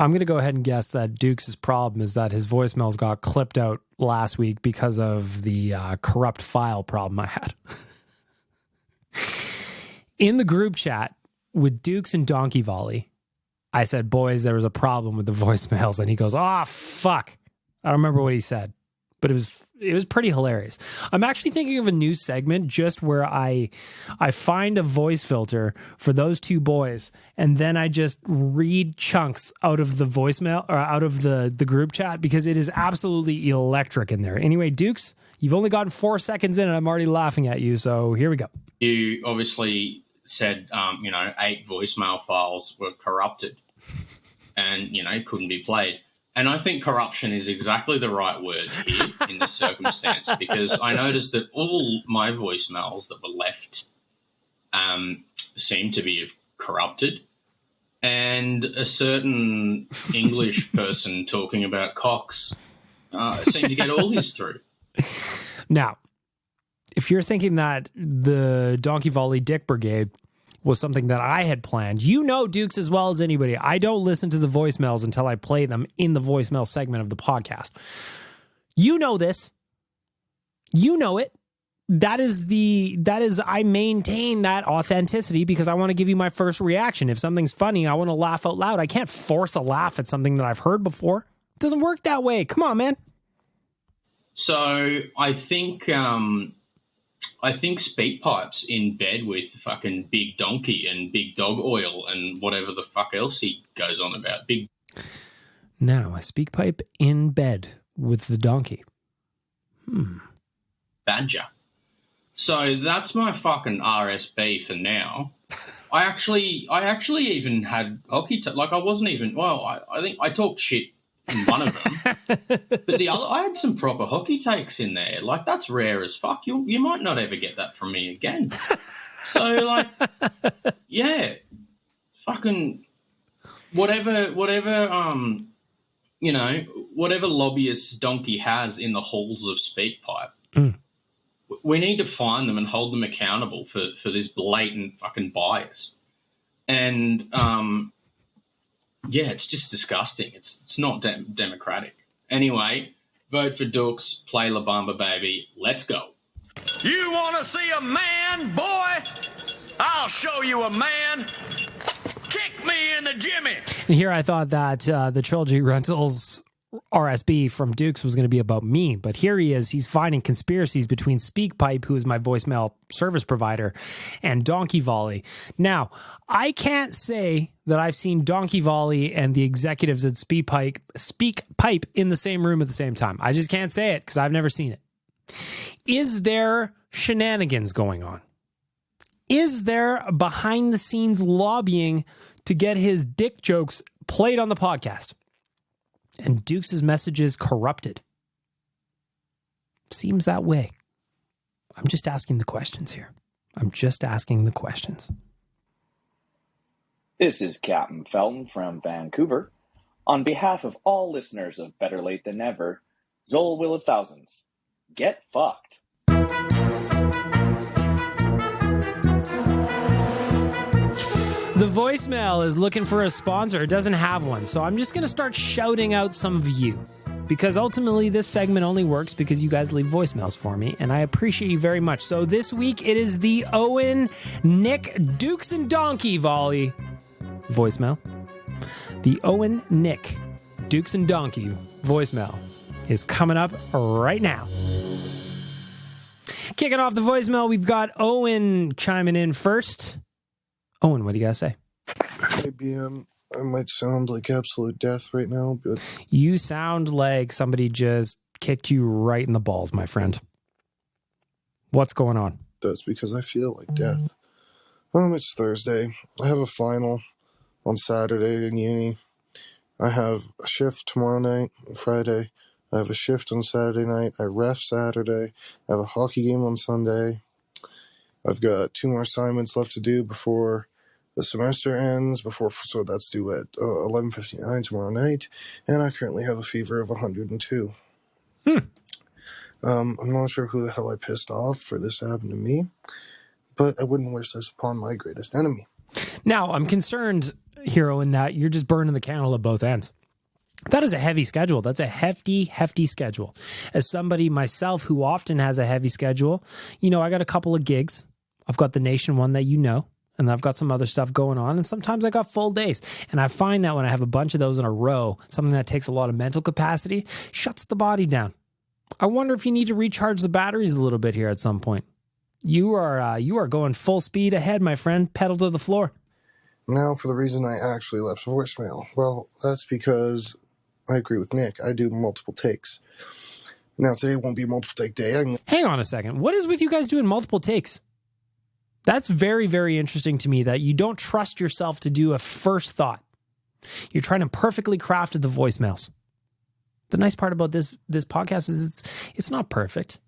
I'm going to go ahead and guess that Duke's problem is that his voicemails got clipped out last week because of the corrupt file problem I had. In the group chat with Dukes and Donkey Volley, I said, boys, there was a problem with the voicemails. And he goes, oh, fuck. I don't remember what he said, but it was pretty hilarious. I'm actually thinking of a new segment just where I find a voice filter for those two boys, and then I just read chunks out of the voicemail or out of the group chat because it is absolutely electric in there. Anyway, Dukes, you've only gotten 4 seconds in and I'm already laughing at you. So here we go. You obviously said, 8 voicemail files were corrupted and, couldn't be played. And I think corruption is exactly the right word here in this circumstance, because I noticed that all my voicemails that were left seem to be corrupted. And a certain English person talking about cocks seemed to get all his through. Now, if you're thinking that the Donkey Volley Dick Brigade was something that I had planned, Dukes as well as anybody, I don't listen to the voicemails until I play them in the voicemail segment of the podcast. You know this. You know it. That is I maintain that authenticity because I want to give you my first reaction. If something's funny, I want to laugh out loud. I can't force a laugh at something that I've heard before. It doesn't work that way. Come on, man. So I think Speak Pipe's in bed with fucking Big Donkey and Big Dog Oil and whatever the fuck else he goes on about. Now, a Speak Pipe in bed with the donkey. Badger. So that's my fucking RSB for now. I actually even had hockey. I wasn't even. Well, I think I talked shit in one of them, but the other, I had some proper hockey takes in there. That's rare as fuck. You might not ever get that from me again. So yeah, fucking whatever whatever lobbyist Donkey has in the halls of Speak Pipe. We need to find them and hold them accountable for this blatant fucking bias. And yeah, it's just disgusting. It's not democratic. Anyway, vote for Dukes, play La Bamba Baby. Let's go. You want to see a man, boy? I'll show you a man. Kick me in the jimmy. And here I thought that the Trilogy Rentals RSB from Dukes was going to be about me, but here he is. He's finding conspiracies between SpeakPipe, who is my voicemail service provider, and Donkey Volley. Now, I can't say that I've seen Donkey Volley and the executives at SpeakPipe in the same room at the same time. I just can't say it because I've never seen it. Is there shenanigans going on? Is there behind the scenes lobbying to get his dick jokes played on the podcast? And Dukes' messages corrupted? Seems that way. I'm just asking the questions here. I'm just asking the questions. This is Captain Felton from Vancouver. On behalf of all listeners of Better Late Than Never, Zol will of thousands. Get fucked. The voicemail is looking for a sponsor. It doesn't have one. So I'm just going to start shouting out some of you. Because ultimately this segment only works because you guys leave voicemails for me. And I appreciate you very much. So this week it is the Owen, Nick, Dukes and Donkey Volley voicemail. The Owen, Nick, Dukes and Donkey voicemail is coming up right now. Kicking off the voicemail, we've got Owen chiming in first. Owen, what do you got to say? Hey, BM. I might sound like absolute death right now, but... You sound like somebody just kicked you right in the balls, my friend. What's going on? That's because I feel like death. It's Thursday. I have a final on Saturday in uni. I have a shift tomorrow night, Friday. I have a shift on Saturday night. I ref Saturday. I have a hockey game on Sunday. I've got 2 more assignments left to do before the semester ends, so that's due at 11:59 tomorrow night, and I currently have a fever of 102. I'm not sure who the hell I pissed off for this to happen to me, but I wouldn't wish this upon my greatest enemy. Now, I'm concerned, Hero, in that you're just burning the candle at both ends. That is a heavy schedule. That's a hefty schedule. As somebody myself who often has a heavy schedule, I got a couple of gigs. I've got the Nation one that and I've got some other stuff going on, and sometimes I got full days. And I find that when I have a bunch of those in a row, something that takes a lot of mental capacity shuts the body down. I wonder if you need to recharge the batteries a little bit here at some point. You are going full speed ahead, my friend. Pedal to the floor. Now for the reason I actually left a voicemail. Well, that's because I agree with Nick. I do multiple takes. Now today won't be a multiple take day. Hang on a second. What is with you guys doing multiple takes? That's very, very interesting to me that you don't trust yourself to do a first thought. You're trying to perfectly craft the voicemails. The nice part about this podcast is it's not perfect.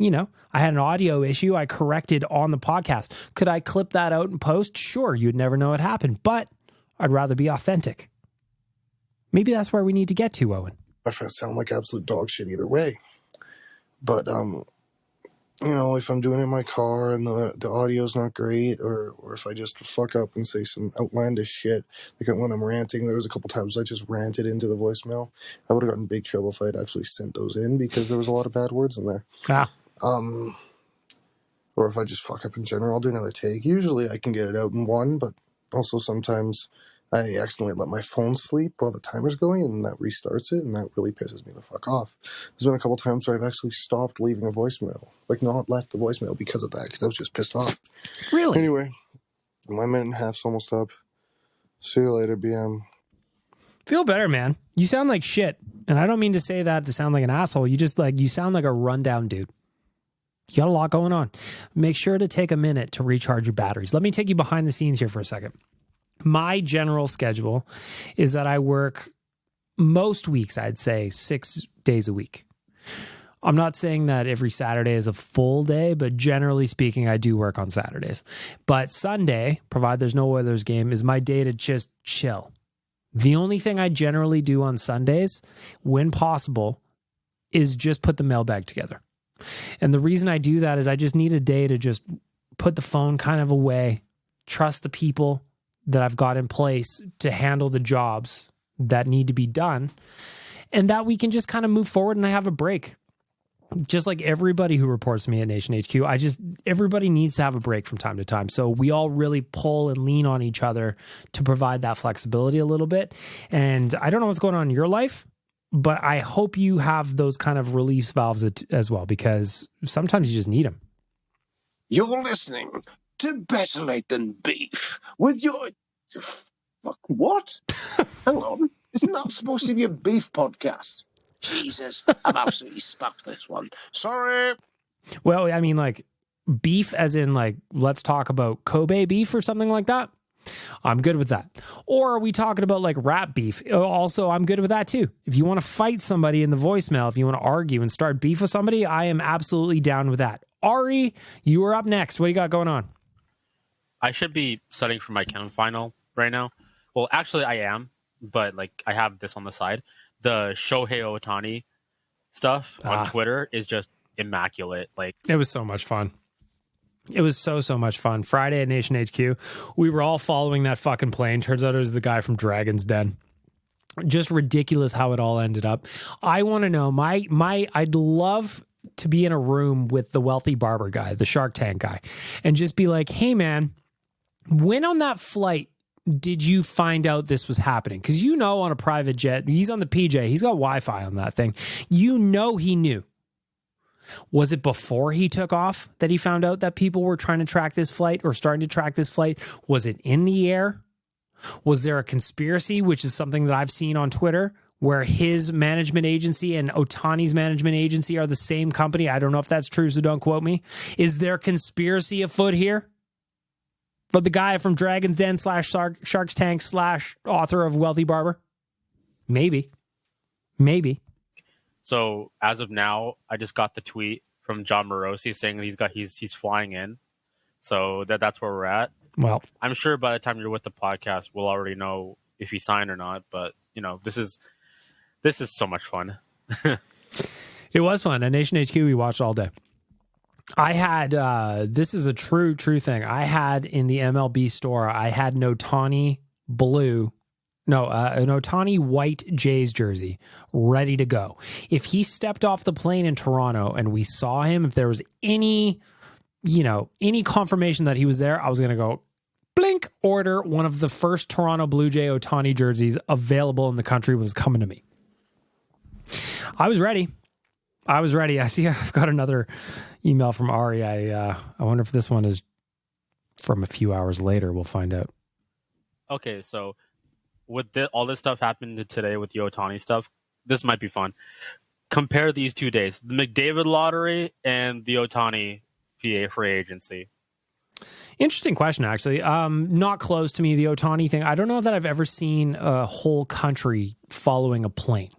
I had an audio issue I corrected on the podcast. Could I clip that out and post? Sure, you'd never know it happened, but I'd rather be authentic. Maybe that's where we need to get to, Owen. I sound like absolute dog shit either way. But, if I'm doing it in my car and the audio's not great, or if I just fuck up and say some outlandish shit, like when I'm ranting, there was a couple times I just ranted into the voicemail. I would have gotten in big trouble if I had actually sent those in because there was a lot of bad words in there. Or if I just fuck up in general, I'll do another take. Usually I can get it out in one, but also sometimes I accidentally let my phone sleep while the timer's going, and that restarts it, and that really pisses me the fuck off. There's been a couple times where I've actually stopped leaving a voicemail, like not left the voicemail because of that, because I was just pissed off. Really? Anyway, my minute and a half's almost up. See you later, BM. Feel better, man. You sound like shit, and I don't mean to say that to sound like an asshole. You sound like a rundown dude. You got a lot going on. Make sure to take a minute to recharge your batteries. Let me take you behind the scenes here for a second. My general schedule is that I work most weeks, I'd say 6 days a week. I'm not saying that every Saturday is a full day, but generally speaking, I do work on Saturdays. But Sunday, provided there's no Oilers game, is my day to just chill. The only thing I generally do on Sundays, when possible, is just put the mailbag together. And the reason I do that is I just need a day to just put the phone kind of away, trust the people that I've got in place to handle the jobs that need to be done, and that we can just kind of move forward and I have a break. Just like everybody who reports to me at Nation HQ, everybody needs to have a break from time to time. So we all really pull and lean on each other to provide that flexibility a little bit. And I don't know what's going on in your life, but I hope you have those kind of release valves as well, because sometimes you just need them. You're listening to Better Late Than Beef with your... Fuck, what? Hang on. Isn't that supposed to be a beef podcast? Jesus, I've absolutely spuffed this one. Sorry. Well, I mean, like, beef as in, like, let's talk about Kobe beef or something like that. I'm good with that. Or are we talking about, like, rap beef? Also, I'm good with that, too. If you want to fight somebody in the voicemail, if you want to argue and start beef with somebody, I am absolutely down with that. Ari, you are up next. What do you got going on? I should be studying for my chem final right now. Well, actually, I am, but like I have this on the side. The Shohei Ohtani stuff on Twitter is just immaculate. Like, it was so much fun. It was so much fun. Friday at Nation HQ, we were all following that fucking plane. Turns out it was the guy from Dragon's Den. Just ridiculous how it all ended up. I want to know, I'd love to be in a room with the wealthy barber guy, the Shark Tank guy, and just be like, hey man, when on that flight did you find out this was happening? Because on a private jet, he's on the PJ, he's got Wi-Fi on that thing. He knew. Was it before he took off that he found out that people were trying to track this flight or starting to track this flight? Was it in the air? Was there a conspiracy, which is something that I've seen on Twitter, where his management agency and Otani's management agency are the same company? I don't know if that's true, so don't quote me. Is there conspiracy afoot here? But the guy from Dragon's Den / Shark's Tank / author of Wealthy Barber? Maybe. So as of now, I just got the tweet from John Morosi saying he's flying in. So that's where we're at. Well, I'm sure by the time you're with the podcast, we'll already know if he signed or not. But this is so much fun. It was fun. At Nation HQ, we watched all day. I had, this is a true thing. I had in the MLB store, I had an Otani white Jays jersey ready to go. If he stepped off the plane in Toronto and we saw him, if there was any confirmation that he was there, I was going to go blink, order one of the first Toronto Blue Jay Otani jerseys available in the country was coming to me. I was ready. I see I've got another email from Ari. I wonder if this one is from a few hours later. We'll find out. Okay, so with all this stuff happening today with the Otani stuff, this might be fun. Compare these 2 days, the McDavid lottery and the Otani PA free agency. Interesting question, actually. Not close to me, the Otani thing. I don't know that I've ever seen a whole country following a plane.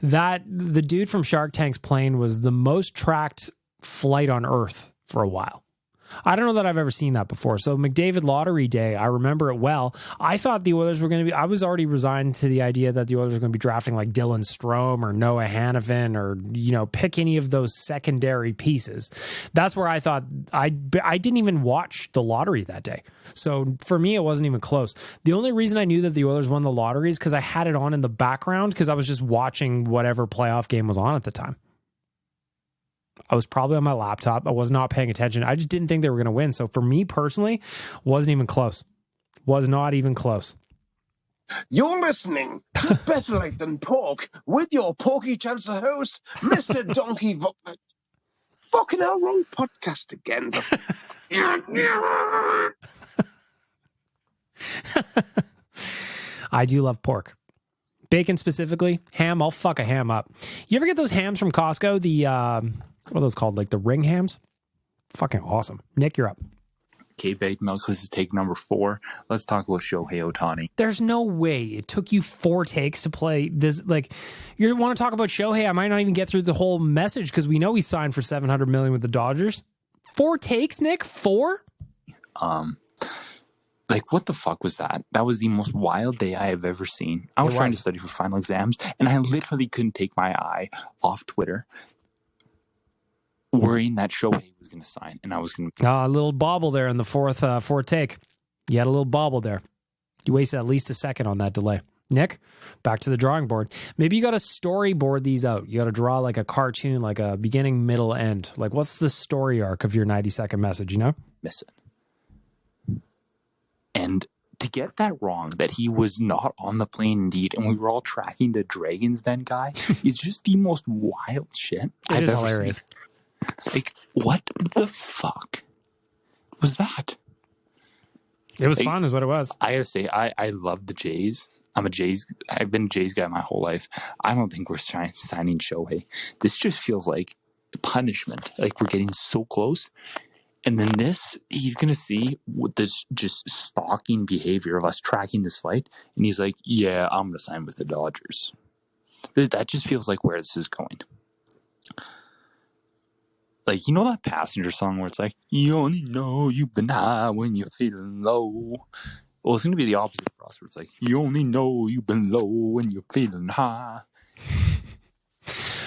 That the dude from Shark Tank's plane was the most tracked flight on Earth for a while. I don't know that I've ever seen that before. So McDavid lottery day, I remember it well. I thought the Oilers were going to be, I was already resigned to the idea that the Oilers were going to be drafting like Dylan Strome or Noah Hannafin or, pick any of those secondary pieces. That's where I thought I didn't even watch the lottery that day. So for me, it wasn't even close. The only reason I knew that the Oilers won the lottery is because I had it on in the background because I was just watching whatever playoff game was on at the time. I was probably on my laptop. I was not paying attention. I just didn't think they were going to win. So for me personally, wasn't even close. Was not even close. You're listening to Better Late Than Pork with your Porky Chancer host, Mr. Donkey Fucking hell, wrong podcast again. I do love pork. Bacon specifically. Ham, I'll fuck a ham up. You ever get those hams from Costco? The, what are those called? Like the ring hams? Fucking awesome. Nick, you're up. Okay, Baked Milk, this is take number 4. Let's talk about Shohei Ohtani. There's no way it took you 4 takes to play this. Like, you want to talk about Shohei? I might not even get through the whole message because we know he signed for $700 million with the Dodgers. 4 takes, Nick? 4? Like, what the fuck was that? That was the most wild day I have ever seen. I was trying to study for final exams, and I literally couldn't take my eye off Twitter, worrying that Shohei was going to sign, and I was going to... A little bobble there in the fourth take. You had a little bobble there. You wasted at least a second on that delay. Nick, back to the drawing board. Maybe you got to storyboard these out. You got to draw like a cartoon, like a beginning, middle, end. Like, what's the story arc of your 90-second message, Miss it. And to get that wrong, that he was not on the plane indeed, and we were all tracking the Dragon's Den guy, is just the most wild shit I've ever hilarious. Seen. Like, what the fuck was that? It was fun is what it was. I gotta say, I love the Jays. I've been a Jays guy my whole life. I don't think we're signing Shohei. This just feels like punishment. Like, we're getting so close. And then he's going to see what this just stalking behavior of us tracking this flight. And he's like, yeah, I'm going to sign with the Dodgers. That just feels like where this is going. Like, you know that Passenger song where it's like, you only know you've been high when you're feeling low. Well, it's going to be the opposite for us, where it's like, you only know you've been low when you're feeling high.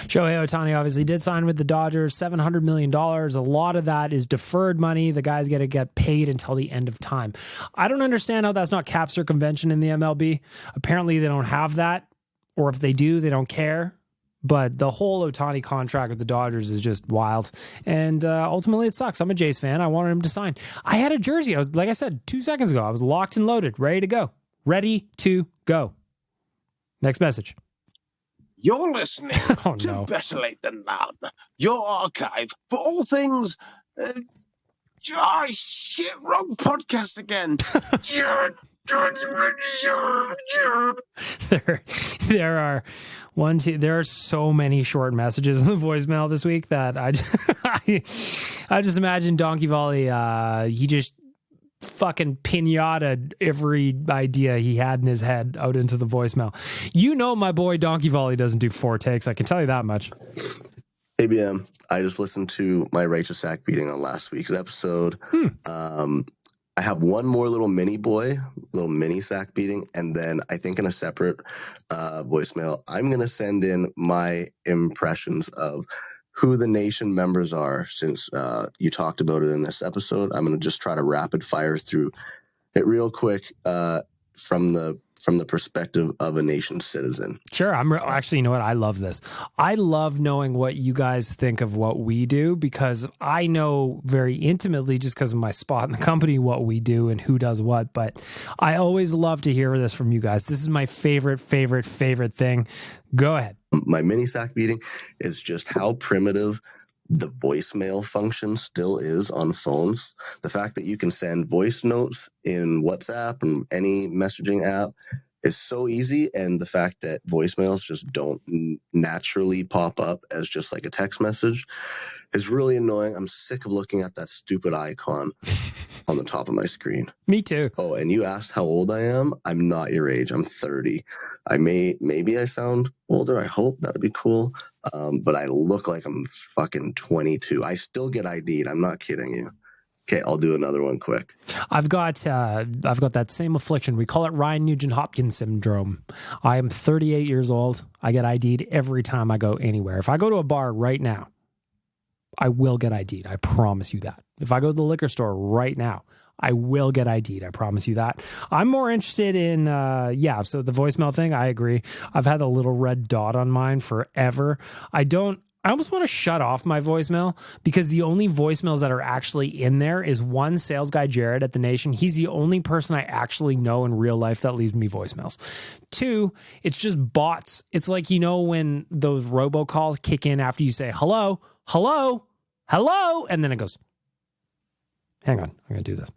Shohei Ohtani obviously did sign with the Dodgers, $700 million. A lot of that is deferred money. The guy's going to get paid until the end of time. I don't understand how that's not cap circumvention in the MLB. Apparently they don't have that, or if they do, they don't care. But the whole Ohtani contract with the Dodgers is just wild. And ultimately it sucks. I'm a Jays fan. I wanted him to sign. I had a jersey. Like I said, 2 seconds ago, I was locked and loaded, ready to go. Ready to go. Next message. You're listening Oh, to no. Better Late Than Never, your archive for all things. Shit, wrong podcast again. There are there are so many short messages in the voicemail this week that I just imagine Donkey Volley, he just fucking pinata every idea he had in his head out into the voicemail. You know, my boy Donkey Volley doesn't do 4 takes. I can tell you that much. Hey, BM, I just listened to my righteous sack beating on last week's episode. I have one more little mini sack beating, and then I think in a separate voicemail, I'm going to send in my impressions of who the nation members are, since you talked about it in this episode. I'm going to just try to rapid fire through it real quick from the perspective of a nation citizen. Sure. Actually, you know what? I love this. I love knowing what you guys think of what we do, because I know very intimately, just because of my spot in the company, what we do and who does what. But I always love to hear this from you guys. This is my favorite thing. Go ahead. My mini sack beating is just how primitive the voicemail function still is on phones. The fact that you can send voice notes in WhatsApp and any messaging app is so easy, and the fact that voicemails just don't naturally pop up as just like a text message is really annoying. I'm sick of looking at that stupid icon on the top of my screen. Me too. Oh, and you asked how old I am. I'm not your age. I'm 30. Maybe I sound older. I hope that'd be cool. But I look like I'm fucking 22. I still get ID'd. I'm not kidding you. Okay, I'll do another one quick. I've got that same affliction. We call it Ryan Nugent-Hopkins syndrome. I am 38 years old. I get ID'd every time I go anywhere. If I go to a bar right now, I will get ID'd. I promise you that. If I go to the liquor store right now, I will get ID'd. I promise you that. I'm more interested in, so the voicemail thing, I agree. I've had a little red dot on mine forever. I almost want to shut off my voicemail, because the only voicemails that are actually in there is one, sales guy Jared at The Nation. He's the only person I actually know in real life that leaves me voicemails. 2, it's just bots. It's like, you know, when those robocalls kick in after you say, hello, hello, hello, and then it goes, hang on, I'm going to do this.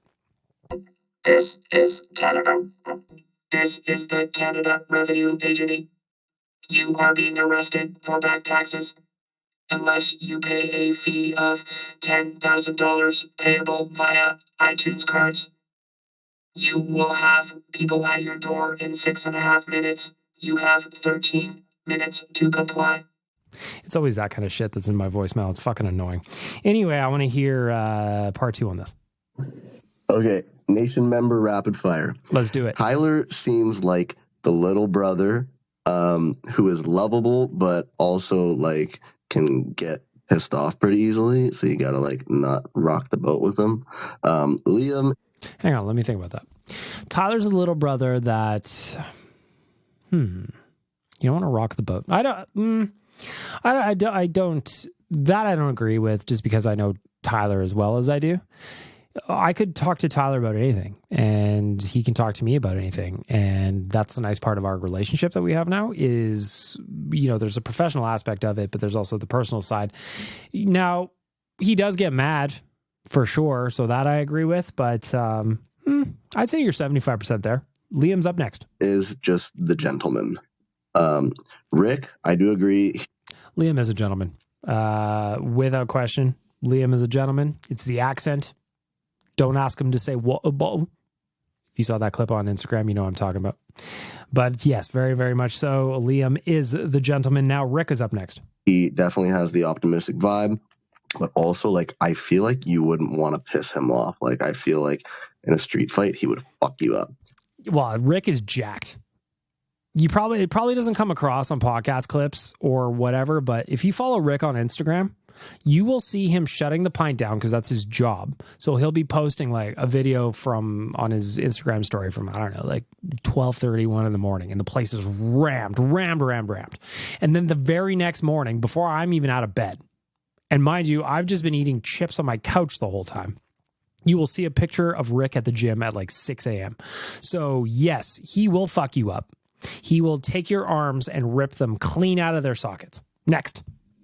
This is Canada. This is the Canada Revenue Agency. You are being arrested for back taxes unless you pay a fee of $10,000 payable via iTunes cards. You will have people at your door in 6.5 minutes. You have 13 minutes to comply. It's always that kind of shit that's in my voicemail. It's fucking annoying. Anyway, I want to hear part 2 on this. Okay, nation member rapid fire. Let's do it. Tyler seems like the little brother who is lovable, but also like can get pissed off pretty easily. So you gotta like not rock the boat with him. Liam. Hang on, let me think about that. Tyler's a little brother that, you don't want to rock the boat. I don't agree with, just because I know Tyler as well as I do. I could talk to Tyler about anything, and he can talk to me about anything. And that's the nice part of our relationship that we have now is, you know, there's a professional aspect of it, but there's also the personal side. Now, he does get mad for sure, so that I agree with, but I'd say you're 75% there. Liam's up next. Is just the gentleman. Rick, I do agree. Liam is a gentleman. Without question, Liam is a gentleman. It's the accent. Don't ask him to say what. If you saw that clip on Instagram, you know what I'm talking about. But yes, very, very much so. Liam is the gentleman. Now Rick is up next. He definitely has the optimistic vibe, but also like I feel like you wouldn't want to piss him off. Like I feel like in a street fight, he would fuck you up. Well, Rick is jacked. It probably doesn't come across on podcast clips or whatever, but if you follow Rick on Instagram, you will see him shutting the pint down because that's his job. So he'll be posting like a video on his Instagram story from, I don't know, like 12:31 in the morning, and the place is rammed. And then the very next morning, before I'm even out of bed, and mind you, I've just been eating chips on my couch the whole time, you will see a picture of Rick at the gym at like 6 a.m. So yes, he will fuck you up. He will take your arms and rip them clean out of their sockets. Next.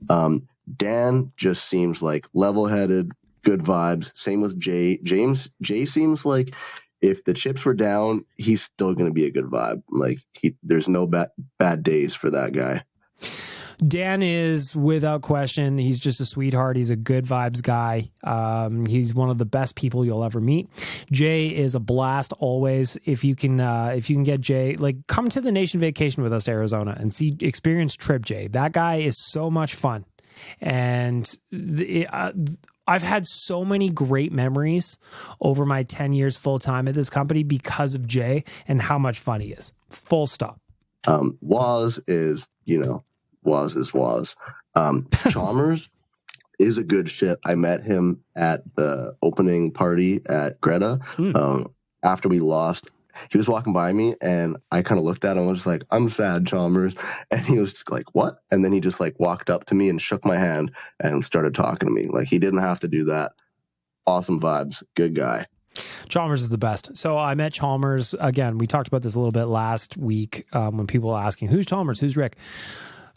Dan just seems like level-headed, good vibes. Same with Jay. Jay seems like if the chips were down, he's still going to be a good vibe. Like there's no bad days for that guy. Dan is, without question, he's just a sweetheart. He's a good vibes guy. He's one of the best people you'll ever meet. Jay is a blast always. If you can get Jay, like, come to the Nation Vacation with us to Arizona and experience Trip Jay. That guy is so much fun. And I've had so many great memories over my 10 years full time at this company because of Jay and how much fun he is. Full stop. Waz is, Waz is Waz. Chalmers is a good shit. I met him at the opening party at Greta. After we lost, he was walking by me and I kind of looked at him and was just like, I'm sad, Chalmers. And he was just like, what? And then he just like walked up to me and shook my hand and started talking to me. Like, he didn't have to do that. Awesome vibes. Good guy. Chalmers is the best. So I met Chalmers again. We talked about this a little bit last week when people were asking, who's Chalmers? Who's Rick?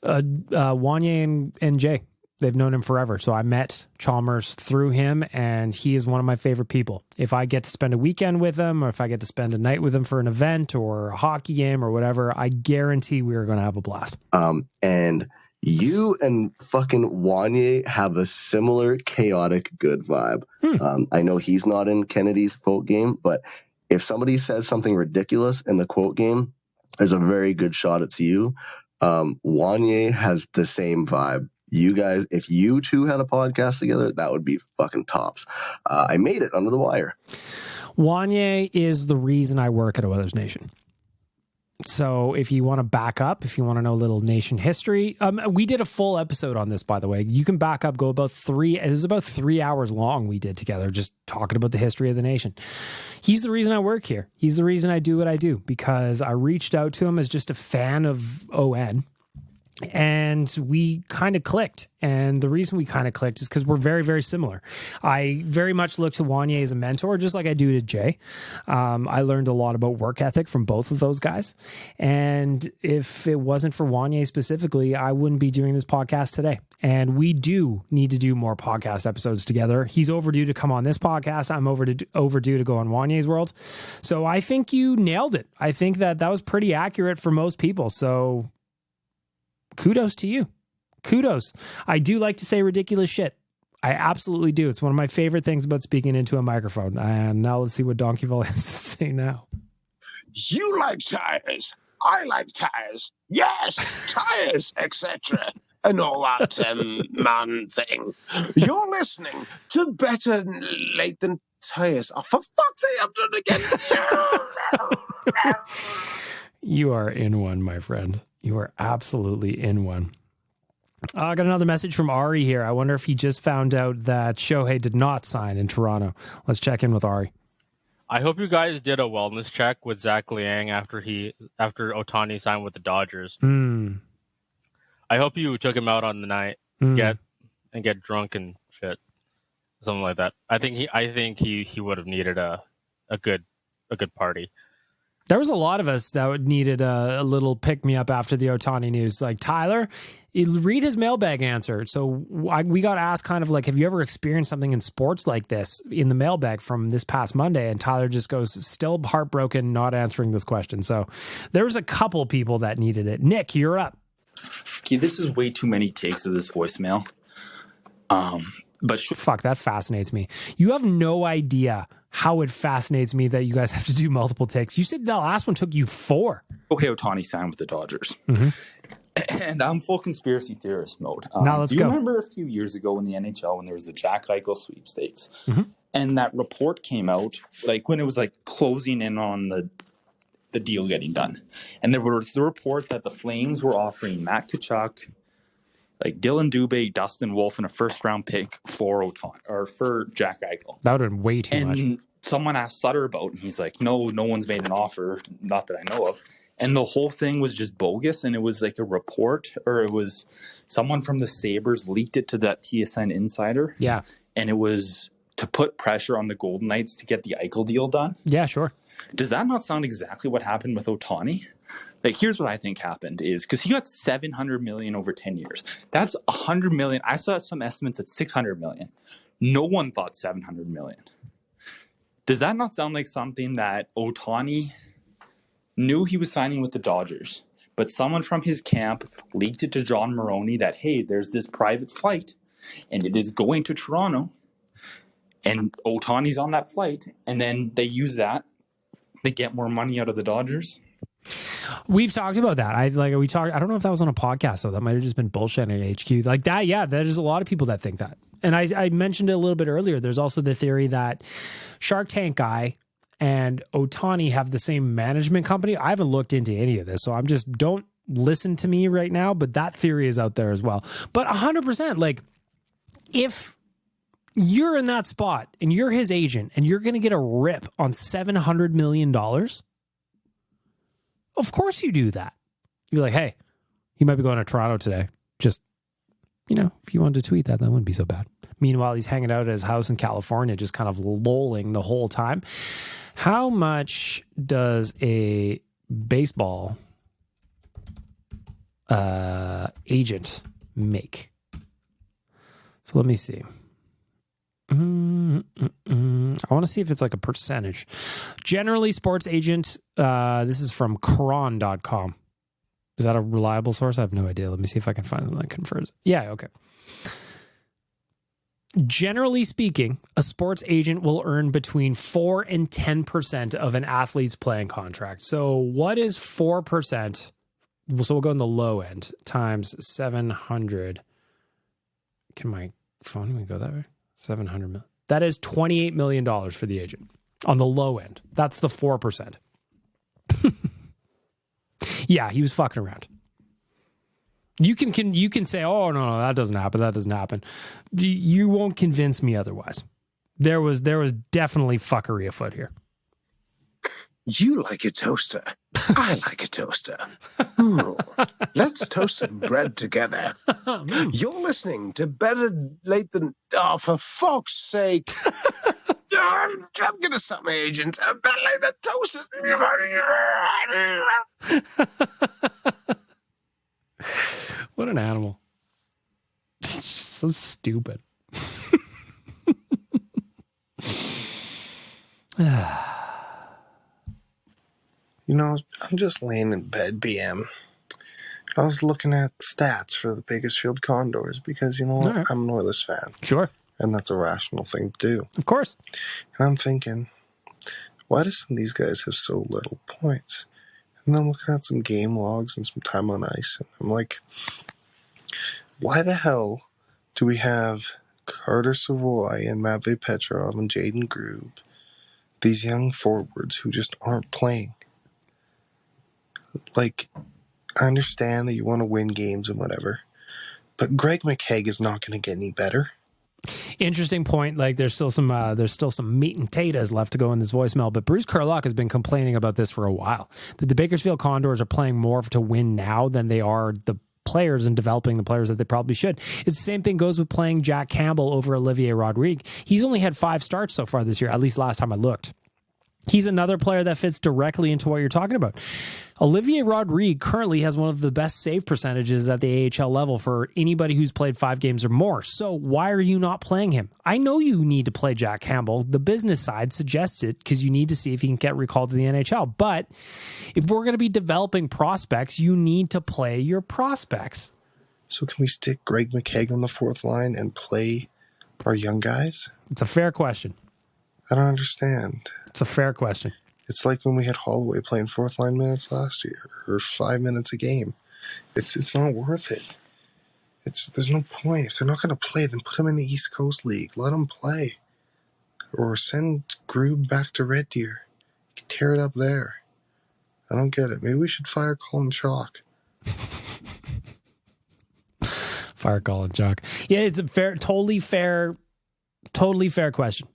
Wanye and Jay. They've known him forever. So I met Chalmers through him, and he is one of my favorite people. If I get to spend a weekend with him, or if I get to spend a night with him for an event or a hockey game or whatever, I guarantee we are going to have a blast. And you and fucking Wanye have a similar chaotic good vibe. I know he's not in Kennedy's quote game, but if somebody says something ridiculous in the quote game, there's a very good shot it's you. Wanye has the same vibe. You guys, if you two had a podcast together, that would be fucking tops. I made it under the wire. Wanye is the reason I work at Oilers Nation. So if you want to back up, if you want to know a little Nation history, we did a full episode on this, by the way. You can back up, it was about 3 hours long we did together, just talking about the history of the Nation. He's the reason I work here. He's the reason I do what I do, because I reached out to him as just a fan of ON. And we kind of clicked. And the reason we kind of clicked is because we're very, very similar. I very much look to Wanye as a mentor, just like I do to Jay. I learned a lot about work ethic from both of those guys. And if it wasn't for Wanye specifically, I wouldn't be doing this podcast today. And we do need to do more podcast episodes together. He's overdue to come on this podcast. I'm overdue to go on Wanye's World. So I think you nailed it. I think that was pretty accurate for most people. So kudos to you. Kudos. I do like to say ridiculous shit. I absolutely do. It's one of my favorite things about speaking into a microphone. And now let's see what Donkeyville has to say now. You like tires. I like tires. Yes, tires, etc. And all that man thing. You're listening to Better Late Than Tires. Oh, for fuck's sake, I've done it again. You are in one, my friend. You are absolutely in one. I got another message from Ari here. I wonder if he just found out that Shohei did not sign in Toronto. Let's check in with Ari. I hope you guys did a wellness check with Zach Liang after Ohtani signed with the Dodgers. I hope you took him out on the night, get drunk and shit, something like that. I think he would have needed a good party. There was a lot of us that needed a little pick-me-up after the Ohtani news. Like, Tyler, read his mailbag answer. So we got asked kind of like, have you ever experienced something in sports like this in the mailbag from this past Monday? And Tyler just goes, still heartbroken, not answering this question. So there was a couple people that needed it. Nick, you're up. Okay, this is way too many takes of this voicemail. But fuck, that fascinates me. You have no idea how it fascinates me that you guys have to do multiple takes. You said the last one took you 4. Okay, Ohtani signed with the Dodgers. And I'm full conspiracy theorist mode. Now let's go. Do you remember a few years ago in the NHL when there was the Jack Eichel sweepstakes? And that report came out, like when it was like closing in on the deal getting done. And there was the report that the Flames were offering Matt Tkachuk, like Dylan Dubé, Dustin Wolf, and a first-round pick for Ohtani or for Jack Eichel. That would have been way too much. And someone asked Sutter about it, and he's like, no one's made an offer, not that I know of. And the whole thing was just bogus, and it was like a report, or it was someone from the Sabres leaked it to that TSN insider. Yeah. And it was to put pressure on the Golden Knights to get the Eichel deal done. Yeah, sure. Does that not sound exactly what happened with Ohtani? Like, here's what I think happened is because he got $700 million over 10 years. That's $100 million. I saw some estimates at $600 million. No one thought $700 million. Does that not sound like something that Ohtani knew he was signing with the Dodgers, but someone from his camp leaked it to John Maroney that, hey, there's this private flight and it is going to Toronto and Ohtani's on that flight, and then they use that to get more money out of the Dodgers? We've talked about that. I don't know if that was on a podcast, though. That might have just been bullshit at HQ. Like that, yeah, there's a lot of people that think that. And I mentioned it a little bit earlier. There's also the theory that Shark Tank guy and Ohtani have the same management company. I haven't looked into any of this, so don't listen to me right now, but that theory is out there as well. But 100%, like, if you're in that spot and you're his agent and you're going to get a rip on $700 million, of course you do that. You're like, hey, he might be going to Toronto today. Just, if you wanted to tweet that wouldn't be so bad. Meanwhile, he's hanging out at his house in California, just kind of lolling the whole time. How much does a baseball agent make? So let me see. I want to see if it's like a percentage. Generally, sports agent, this is from Quran.com. Is that a reliable source? I have no idea. Let me see if I can find something that confirms. Yeah, okay. Generally speaking, a sports agent will earn between 4 and 10% of an athlete's playing contract. So what is 4%? So we'll go in the low end times 700. Can my phone even go that way? 700 million. That is $28 million for the agent on the low end. That's the 4%. Yeah, he was fucking around. You can say, oh, no, that doesn't happen. That doesn't happen. You won't convince me otherwise. There was definitely fuckery afoot here. You like a toaster. I like a toaster. Let's toast some bread together. You're listening to Better Late Than... Oh, for fuck's sake. I'm going to suck my agent. Better Late Than Toaster. What an animal. So stupid. I'm just laying in bed, BM. I was looking at stats for the Bakersfield Condors because, you know what? Right. I'm an Oilers fan. Sure. And that's a rational thing to do. Of course. And I'm thinking, why do some of these guys have so little points? And then I'm looking at some game logs and some time on ice. And I'm like, why the hell do we have Carter Savoy and Matvei Petrov and Jaden Grube, these young forwards who just aren't playing? Like, I understand that you want to win games and whatever, but Greg McKegg is not going to get any better. Interesting point. Like, there's still some meat and taters left to go in this voicemail, but Bruce Kurlock has been complaining about this for a while. That the Bakersfield Condors are playing more to win now than they are the players and developing the players that they probably should. It's the same thing goes with playing Jack Campbell over Olivier Rodrigue. He's only had 5 starts so far this year, at least last time I looked. He's another player that fits directly into what you're talking about. Olivier Rodrigue currently has one of the best save percentages at the AHL level for anybody who's played 5 games or more. So why are you not playing him? I know you need to play Jack Campbell. The business side suggests it because you need to see if he can get recalled to the NHL. But if we're going to be developing prospects, you need to play your prospects. So can we stick Greg McKegg on the 4th line and play our young guys? It's a fair question. I don't understand. It's a fair question. It's like when we had Holloway playing 4th line minutes last year, or 5 minutes a game. It's not worth it. There's no point. If they're not going to play, then put them in the East Coast League. Let them play. Or send Grube back to Red Deer. You can tear it up there. I don't get it. Maybe we should fire Colin Chalk. Fire Colin Chalk. Yeah, it's a totally fair question.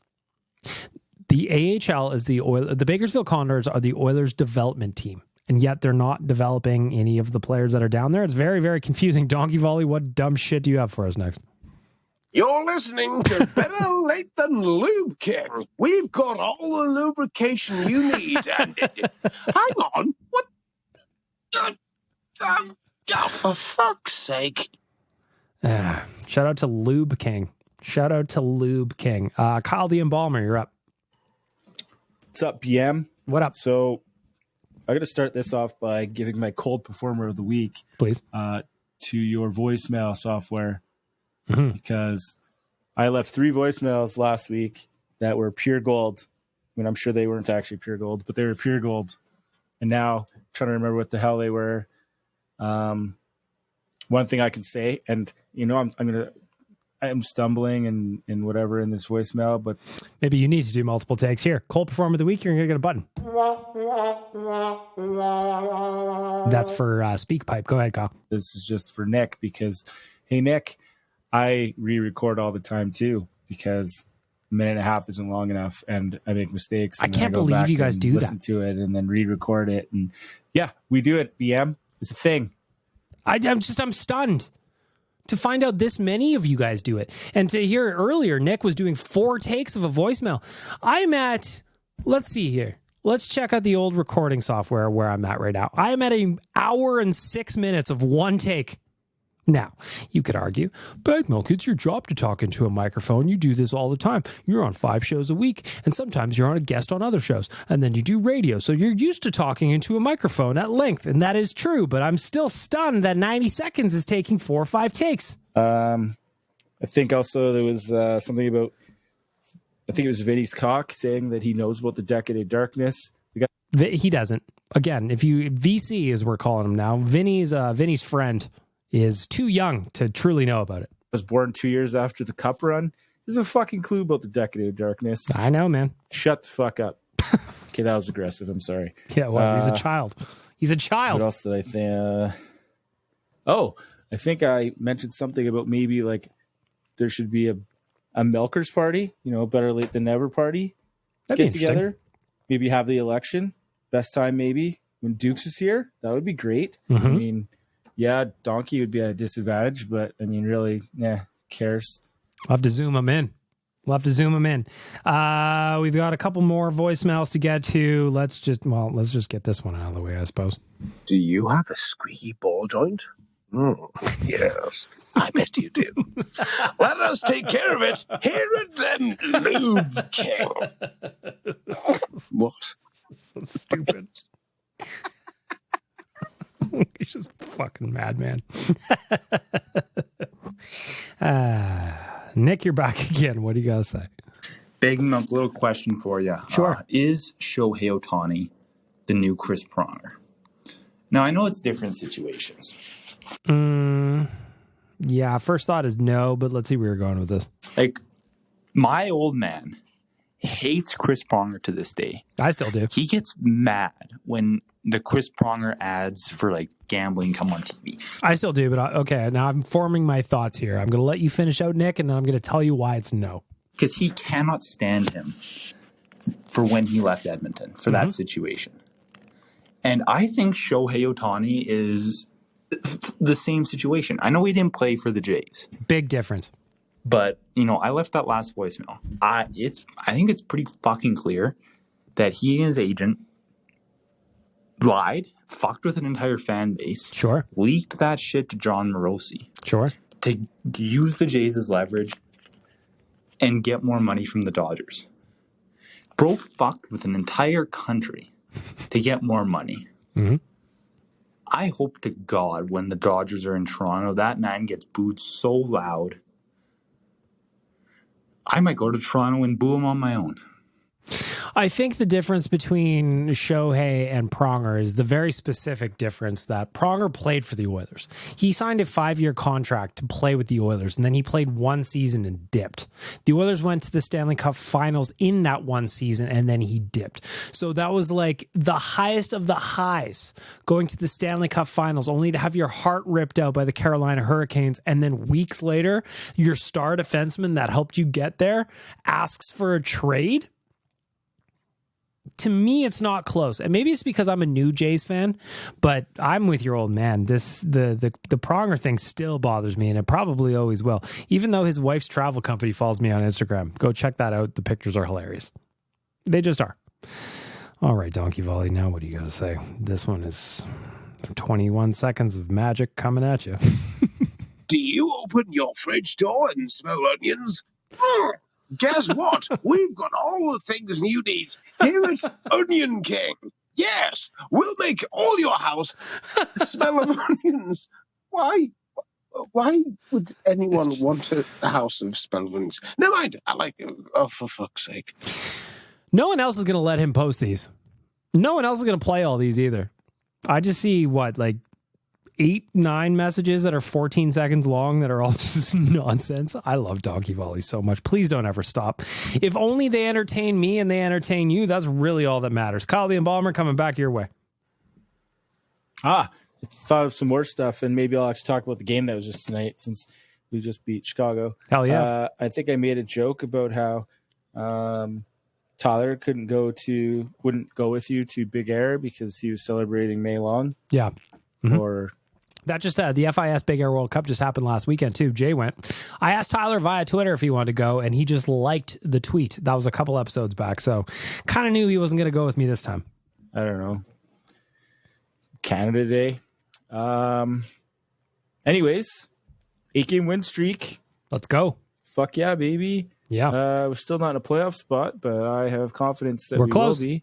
The AHL is the Bakersfield Condors are the Oilers development team, and yet they're not developing any of the players that are down there. It's very, very confusing. Donkey Volley, what dumb shit do you have for us next? You're listening to Better Late Than Lube King. We've got all the lubrication you need. And hang on, what? Oh, for fuck's sake. Shout out to Lube King. Kyle the Embalmer, you're up. What's up, BM? What up? So I'm going to start this off by giving my cold performer of the week. Please. To your voicemail software. Because I left 3 voicemails last week that were pure gold. I mean, I'm sure they weren't actually pure gold, but they were pure gold. And now I'm trying to remember what the hell they were. One thing I can say, and I'm stumbling and whatever in this voicemail, but maybe you need to do multiple takes here. Cold performer of the week, you're gonna get a button. That's for Speak Pipe. Go ahead, Kyle. This is just for Nick because, hey Nick, I re-record all the time too because a minute and a half isn't long enough, and I make mistakes. I can't believe you guys do that. Listen to it and then re-record it, and yeah, we do it. BM, it's a thing. I'm stunned to find out this many of you guys do it. And to hear earlier, Nick was doing 4 takes of a voicemail. Let's see here. Let's check out the old recording software where I'm at right now. I'm at an hour and 6 minutes of 1 take. Now, you could argue, Bag Milk, it's your job to talk into a microphone. You do this all the time. You're on 5 shows a week, and sometimes you're on a guest on other shows, and then you do radio. So you're used to talking into a microphone at length, and that is true, but I'm still stunned that 90 seconds is taking 4 or 5 takes. I think also there was something about, I think it was Vinny's cock saying that he knows about the Decade of Darkness. He doesn't. Again, if you, VC as we're calling him now, Vinny's friend is too young to truly know about it. Was born 2 years after the Cup run. There's a fucking clue about the Decade of Darkness. I know, man. Shut the fuck up. Okay, that was aggressive. I'm sorry. Yeah, it was. He's a child. He's a child. What else did I think? I think I mentioned something about maybe like there should be a milkers party, Better Late Than Never party. That'd Get be together. Maybe have the election. Best time maybe when Dukes is here. That would be great. Mm-hmm. I mean, yeah, Donkey would be at a disadvantage, but I mean, really, cares. We'll have to zoom him in. We've got a couple more voicemails to get to. Let's just get this one out of the way, I suppose. Do you have a squeaky ball joint? Yes, I bet you do. Let us take care of it here at the Lube King. What? So stupid. He's just fucking madman. Nick, you're back again. What do you got to say? Big Milk, little question for you. Sure. Is Shohei Ohtani the new Chris Pronger? Now, I know it's different situations. Yeah, first thought is no, but let's see where you're going with this. Like, my old man hates Chris Pronger to this day. I still do. He gets mad when the Chris Pronger ads for like gambling come on TV. I still do, but okay, now I'm forming my thoughts here. I'm going to let you finish out, Nick, and then I'm going to tell you why it's no. Because he cannot stand him for when he left Edmonton for that situation. And I think Shohei Ohtani is the same situation. I know he didn't play for the Jays. Big difference. But, I left that last voicemail. I think it's pretty fucking clear that he and his agent lied, fucked with an entire fan base. Sure. Leaked that shit to John Morosi. Sure. To use the Jays as leverage and get more money from the Dodgers. Bro fucked with an entire country to get more money. Mm-hmm. I hope to God when the Dodgers are in Toronto, that man gets booed so loud. I might go to Toronto and boo him on my own. I think the difference between Shohei and Pronger is the very specific difference that Pronger played for the Oilers. He signed a 5-year contract to play with the Oilers, and then he played 1 season and dipped. The Oilers went to the Stanley Cup Finals in that 1 season, and then he dipped. So that was like the highest of the highs, going to the Stanley Cup Finals, only to have your heart ripped out by the Carolina Hurricanes, and then weeks later, your star defenseman that helped you get there asks for a trade? To me, it's not close. And maybe it's because I'm a new Jays fan, but I'm with your old man. The Pronger thing still bothers me, and it probably always will. Even though his wife's travel company follows me on Instagram. Go check that out. The pictures are hilarious. They just are. All right, Donkey Volley. Now what do you got to say? This one is 21 seconds of magic coming at you. Do you open your fridge door and smell onions? Guess what? We've got all the things you need here at Onion King. Yes, we'll make all your house smell of onions. Why? Why would anyone want a house of smell of onions? Never mind. I like it. Oh, for fuck's sake. No one else is going to let him post these. No one else is going to play all these either. I just see like 8-9 messages that are 14 seconds long that are all just nonsense. I love Donkey Volley so much. Please don't ever stop. If only they entertain me and they entertain you, that's really all that matters. Kyle the Embalmer coming back your way. I thought of some more stuff, and maybe I'll actually talk about the game that was just tonight since we just beat Chicago. Hell yeah. I think I made a joke about how Tyler wouldn't go with you to Big Air because he was celebrating May Long. Yeah. Mm-hmm. Or that just the FIS Big Air World Cup just happened last weekend too. Jay went. I asked Tyler via Twitter if he wanted to go, and he just liked the tweet. That was a couple episodes back, so kind of knew he wasn't going to go with me this time. I don't know. Canada Day. Anyways, 8-game win streak. Let's go. Fuck yeah, baby. Yeah. We're still not in a playoff spot, but I have confidence that we're we close. will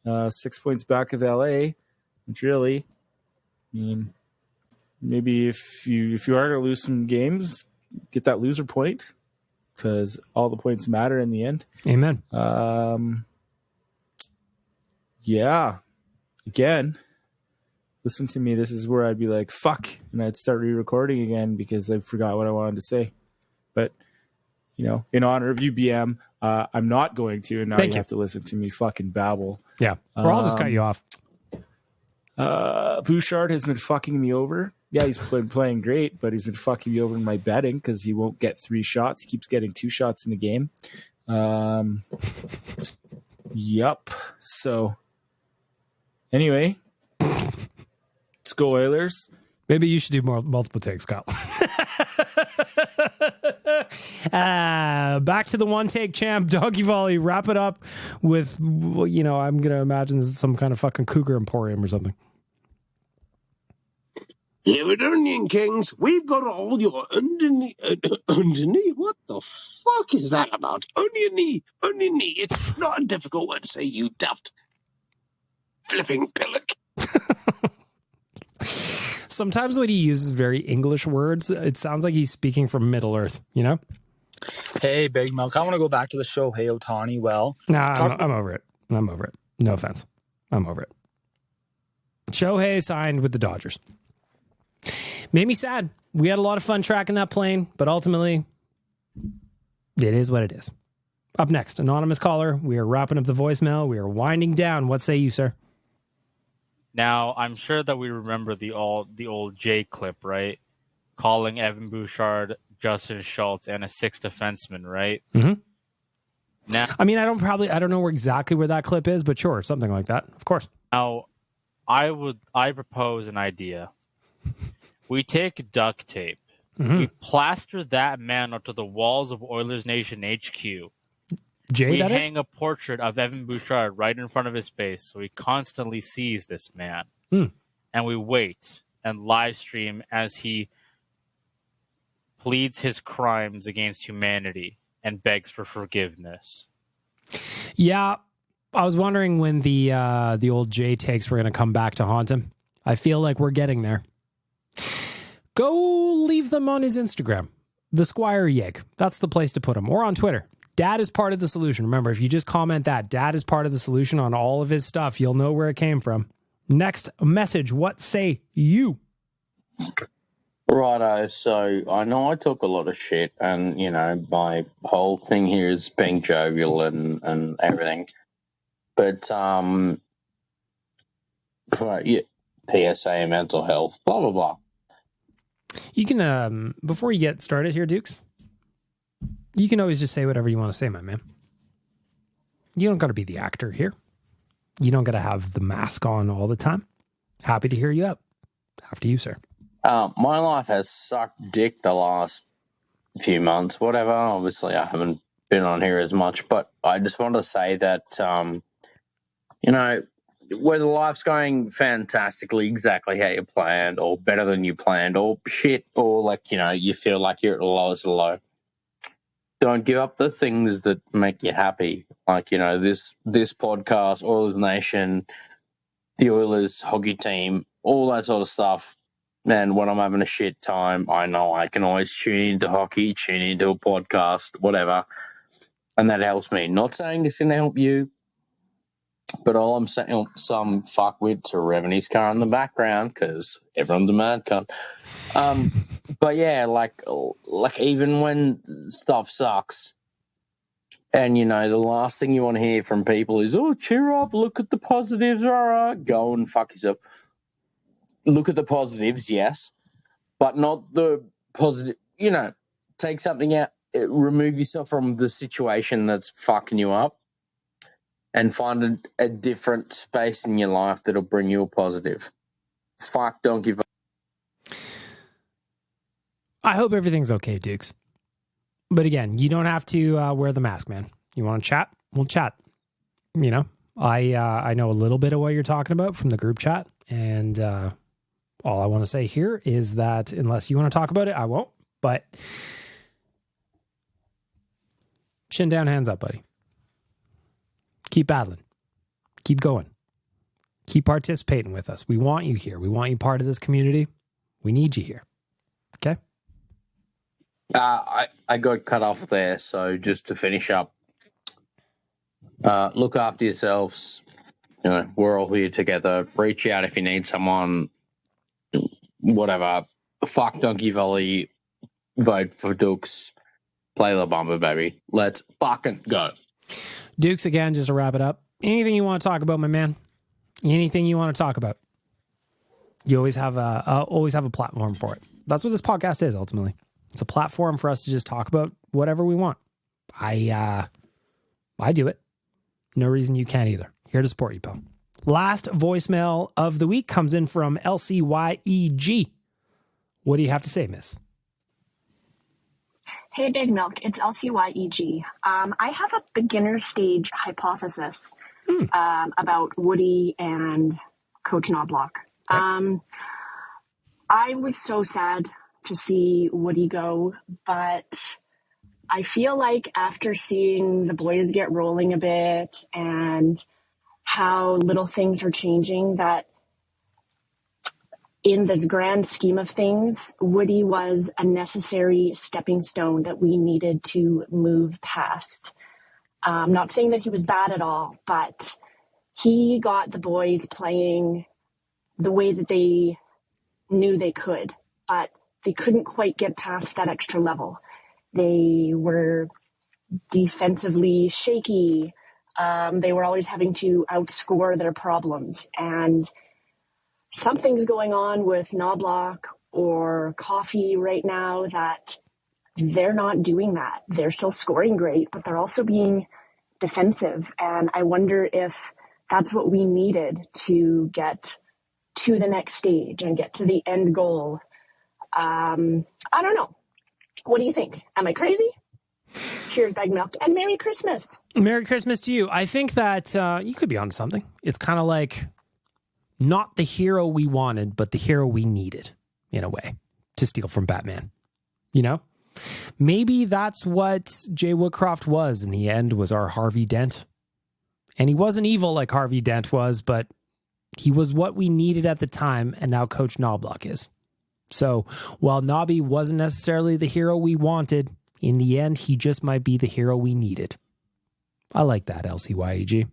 be. 6 points back of LA, which really, I mean, maybe if you are going to lose some games, get that loser point because all the points matter in the end. Amen. Yeah. Again, listen to me. This is where I'd be like, fuck. And I'd start re-recording again because I forgot what I wanted to say. But, in honor of you, BM, I'm not going to. And now you have to listen to me fucking babble. Yeah. Or I'll just cut you off. Bouchard has been fucking me over. Yeah, he's playing great, but he's been fucking me over in my betting because he won't get 3 shots. He keeps getting 2 shots in the game. Yup. So, anyway, let's go Oilers. Maybe you should do multiple takes, Kyle. Back to the one take champ, Doggy Volley. Wrap it up with, I'm going to imagine this is some kind of fucking Cougar Emporium or something. Here at Onion Kings, we've got all your underneath. What the fuck is that about? Oniony. It's not a difficult word to say, you daft flipping pillock. Sometimes when he uses very English words, it sounds like he's speaking from Middle Earth, Hey, Big Milk, I want to go back to the Shohei Ohtani Nah, I'm over it. No offense. I'm over it. Shohei signed with the Dodgers. Made me sad. We had a lot of fun tracking that plane, but ultimately, it is what it is. Up next, anonymous caller. We are wrapping up the voicemail. We are winding down. What say you, sir? Now, I'm sure that we remember the old Jay clip, right? Calling Evan Bouchard, Justin Schultz, and a 6th defenseman, right? Mm-hmm. Now, I mean, I don't know exactly where that clip is, but sure, something like that, of course. Now, I propose an idea. We take duct tape. Mm-hmm. We plaster that man onto the walls of Oilers Nation HQ. We hang a portrait of Evan Bouchard right in front of his face, so he constantly sees this man. And we wait and live stream as he pleads his crimes against humanity and begs for forgiveness. Yeah, I was wondering when the old J takes were going to come back to haunt him. I feel like we're getting there. Go leave them on his Instagram, the Squire Yeg. That's the place to put them, or on Twitter. Dad is part of the solution. Remember, if you just comment that, Dad is part of the solution on all of his stuff, you'll know where it came from. Next message, what say you? Righto, so I know I talk a lot of shit, and, my whole thing here is being jovial and everything. But, PSA, mental health, blah, blah, blah. You can, before you get started here, Dukes, you can always just say whatever you want to say, my man. You don't got to be the actor here. You don't got to have the mask on all the time. Happy to hear you out. After you, sir. My life has sucked dick the last few months, whatever. Obviously, I haven't been on here as much, but I just want to say that, whether life's going fantastically, exactly how you planned, or better than you planned, or shit, or like, you know, you feel like you're at the lowest of the low. Don't give up the things that make you happy. Like, you know, this podcast, Oilers Nation, the Oilers hockey team, all that sort of stuff. Man, when I'm having a shit time, I know I can always tune into hockey, tune into a podcast, whatever, and that helps me. Not saying this can help you, but all I'm saying, some fuckwits are revving his car in the background because everyone's a mad cunt. But yeah, like even when stuff sucks, and you know the last thing you want to hear from people is, "Oh, cheer up! Look at the positives." All right, go and fuck yourself. Look at the positives, yes, but not the positive. You know, take something out, remove yourself from the situation that's fucking you up, and find a different space in your life that'll bring you a positive. Fuck, don't give up. I hope everything's okay, Dukes. But again, you don't have to wear the mask, man. You want to chat? We'll chat. You know, I know a little bit of what you're talking about from the group chat, and all I want to say here is that unless you want to talk about it, I won't. But chin down, hands up, buddy. Keep battling. Keep going. Keep participating with us. We want you here. We want you part of this community. We need you here. Okay? I got cut off there, so just to finish up, look after yourselves. You know, we're all here together. Reach out if you need someone. Whatever. Fuck Donkey Volley. Vote for Dukes. Play La Bamba, baby. Let's fucking go. Dukes, again, just to wrap it up. Anything you want to talk about, my man? Anything you want to talk about? You always have a platform for it. That's what this podcast is, ultimately. It's a platform for us to just talk about whatever we want. I do it. No reason you can't either. Here to support you, pal. Last voicemail of the week comes in from LCYEG. What do you have to say, miss? Hey, Big Milk. It's LCYEG. I have a beginner stage hypothesis about Woody and Coach Knobloch. Okay. I was so sad to see Woody go, but I feel like after seeing the boys get rolling a bit and how little things are changing, that in the grand scheme of things, Woody was a necessary stepping stone that we needed to move past. Not saying that he was bad at all, but he got the boys playing the way that they knew they could, but they couldn't quite get past that extra level. They were defensively shaky. They were always having to outscore their problems. And something's going on with Knobloch or Coffee right now that they're not doing that. They're still scoring great, but they're also being defensive. And I wonder if that's what we needed to get to the next stage and get to the end goal. I don't know. What do you think? Am I crazy? Cheers, Bag Milk, and Merry Christmas. Merry Christmas to you. I think that you could be onto something. It's kind of like not the hero we wanted, but the hero we needed, in a way, to steal from Batman. You know? Maybe that's what Jay Woodcroft was in the end, was our Harvey Dent. And he wasn't evil like Harvey Dent was, but he was what we needed at the time, and now Coach Knobloch is. So while Nobby wasn't necessarily the hero we wanted, in the end, he just might be the hero we needed. I like that, LCYEG.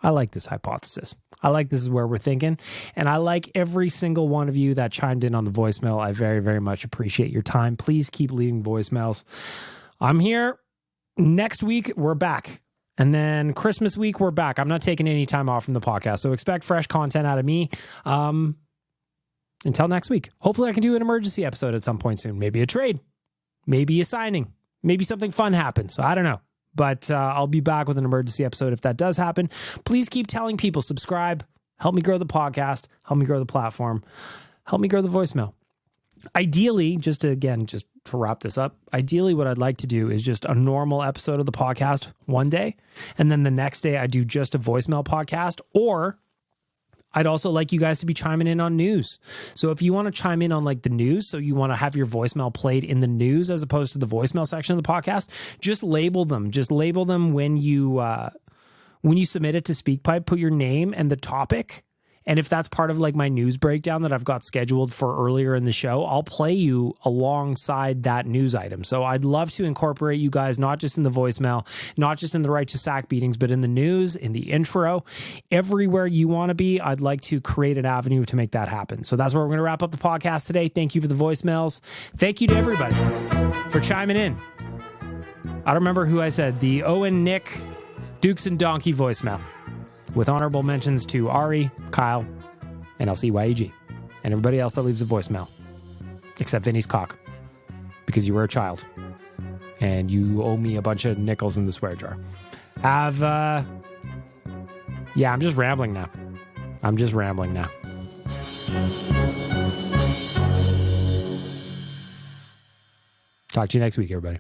I like this hypothesis. I like this is where we're thinking. And I like every single one of you that chimed in on the voicemail. I very, very much appreciate your time. Please keep leaving voicemails. I'm here. Next week, we're back. And then Christmas week, we're back. I'm not taking any time off from the podcast, so expect fresh content out of me. Until next week. Hopefully I can do an emergency episode at some point soon. Maybe a trade. Maybe a signing. Maybe something fun happens. I don't know. But I'll be back with an emergency episode if that does happen. Please keep telling people, subscribe. Help me grow the podcast. Help me grow the platform. Help me grow the voicemail. Ideally, just to wrap this up, ideally what I'd like to do is just a normal episode of the podcast one day. And then the next day I do just a voicemail podcast, or I'd also like you guys to be chiming in on news. So if you want to chime in on like the news, so you want to have your voicemail played in the news as opposed to the voicemail section of the podcast, just label them. Just label them when you submit it to SpeakPipe, put your name and the topic. And if that's part of like my news breakdown that I've got scheduled for earlier in the show, I'll play you alongside that news item. So I'd love to incorporate you guys, not just in the voicemail, not just in the Righteous Sack beatings, but in the news, in the intro, everywhere you want to be. I'd like to create an avenue to make that happen. So that's where we're going to wrap up the podcast today. Thank you for the voicemails. Thank you to everybody for chiming in. I don't remember who I said, the Owen, Nick, Dukes and Donkey voicemail, with honorable mentions to Ari, Kyle, and LCYEG, and everybody else that leaves a voicemail, except Vinny's cock, because you were a child, and you owe me a bunch of nickels in the swear jar. I'm just rambling now. Talk to you next week, everybody.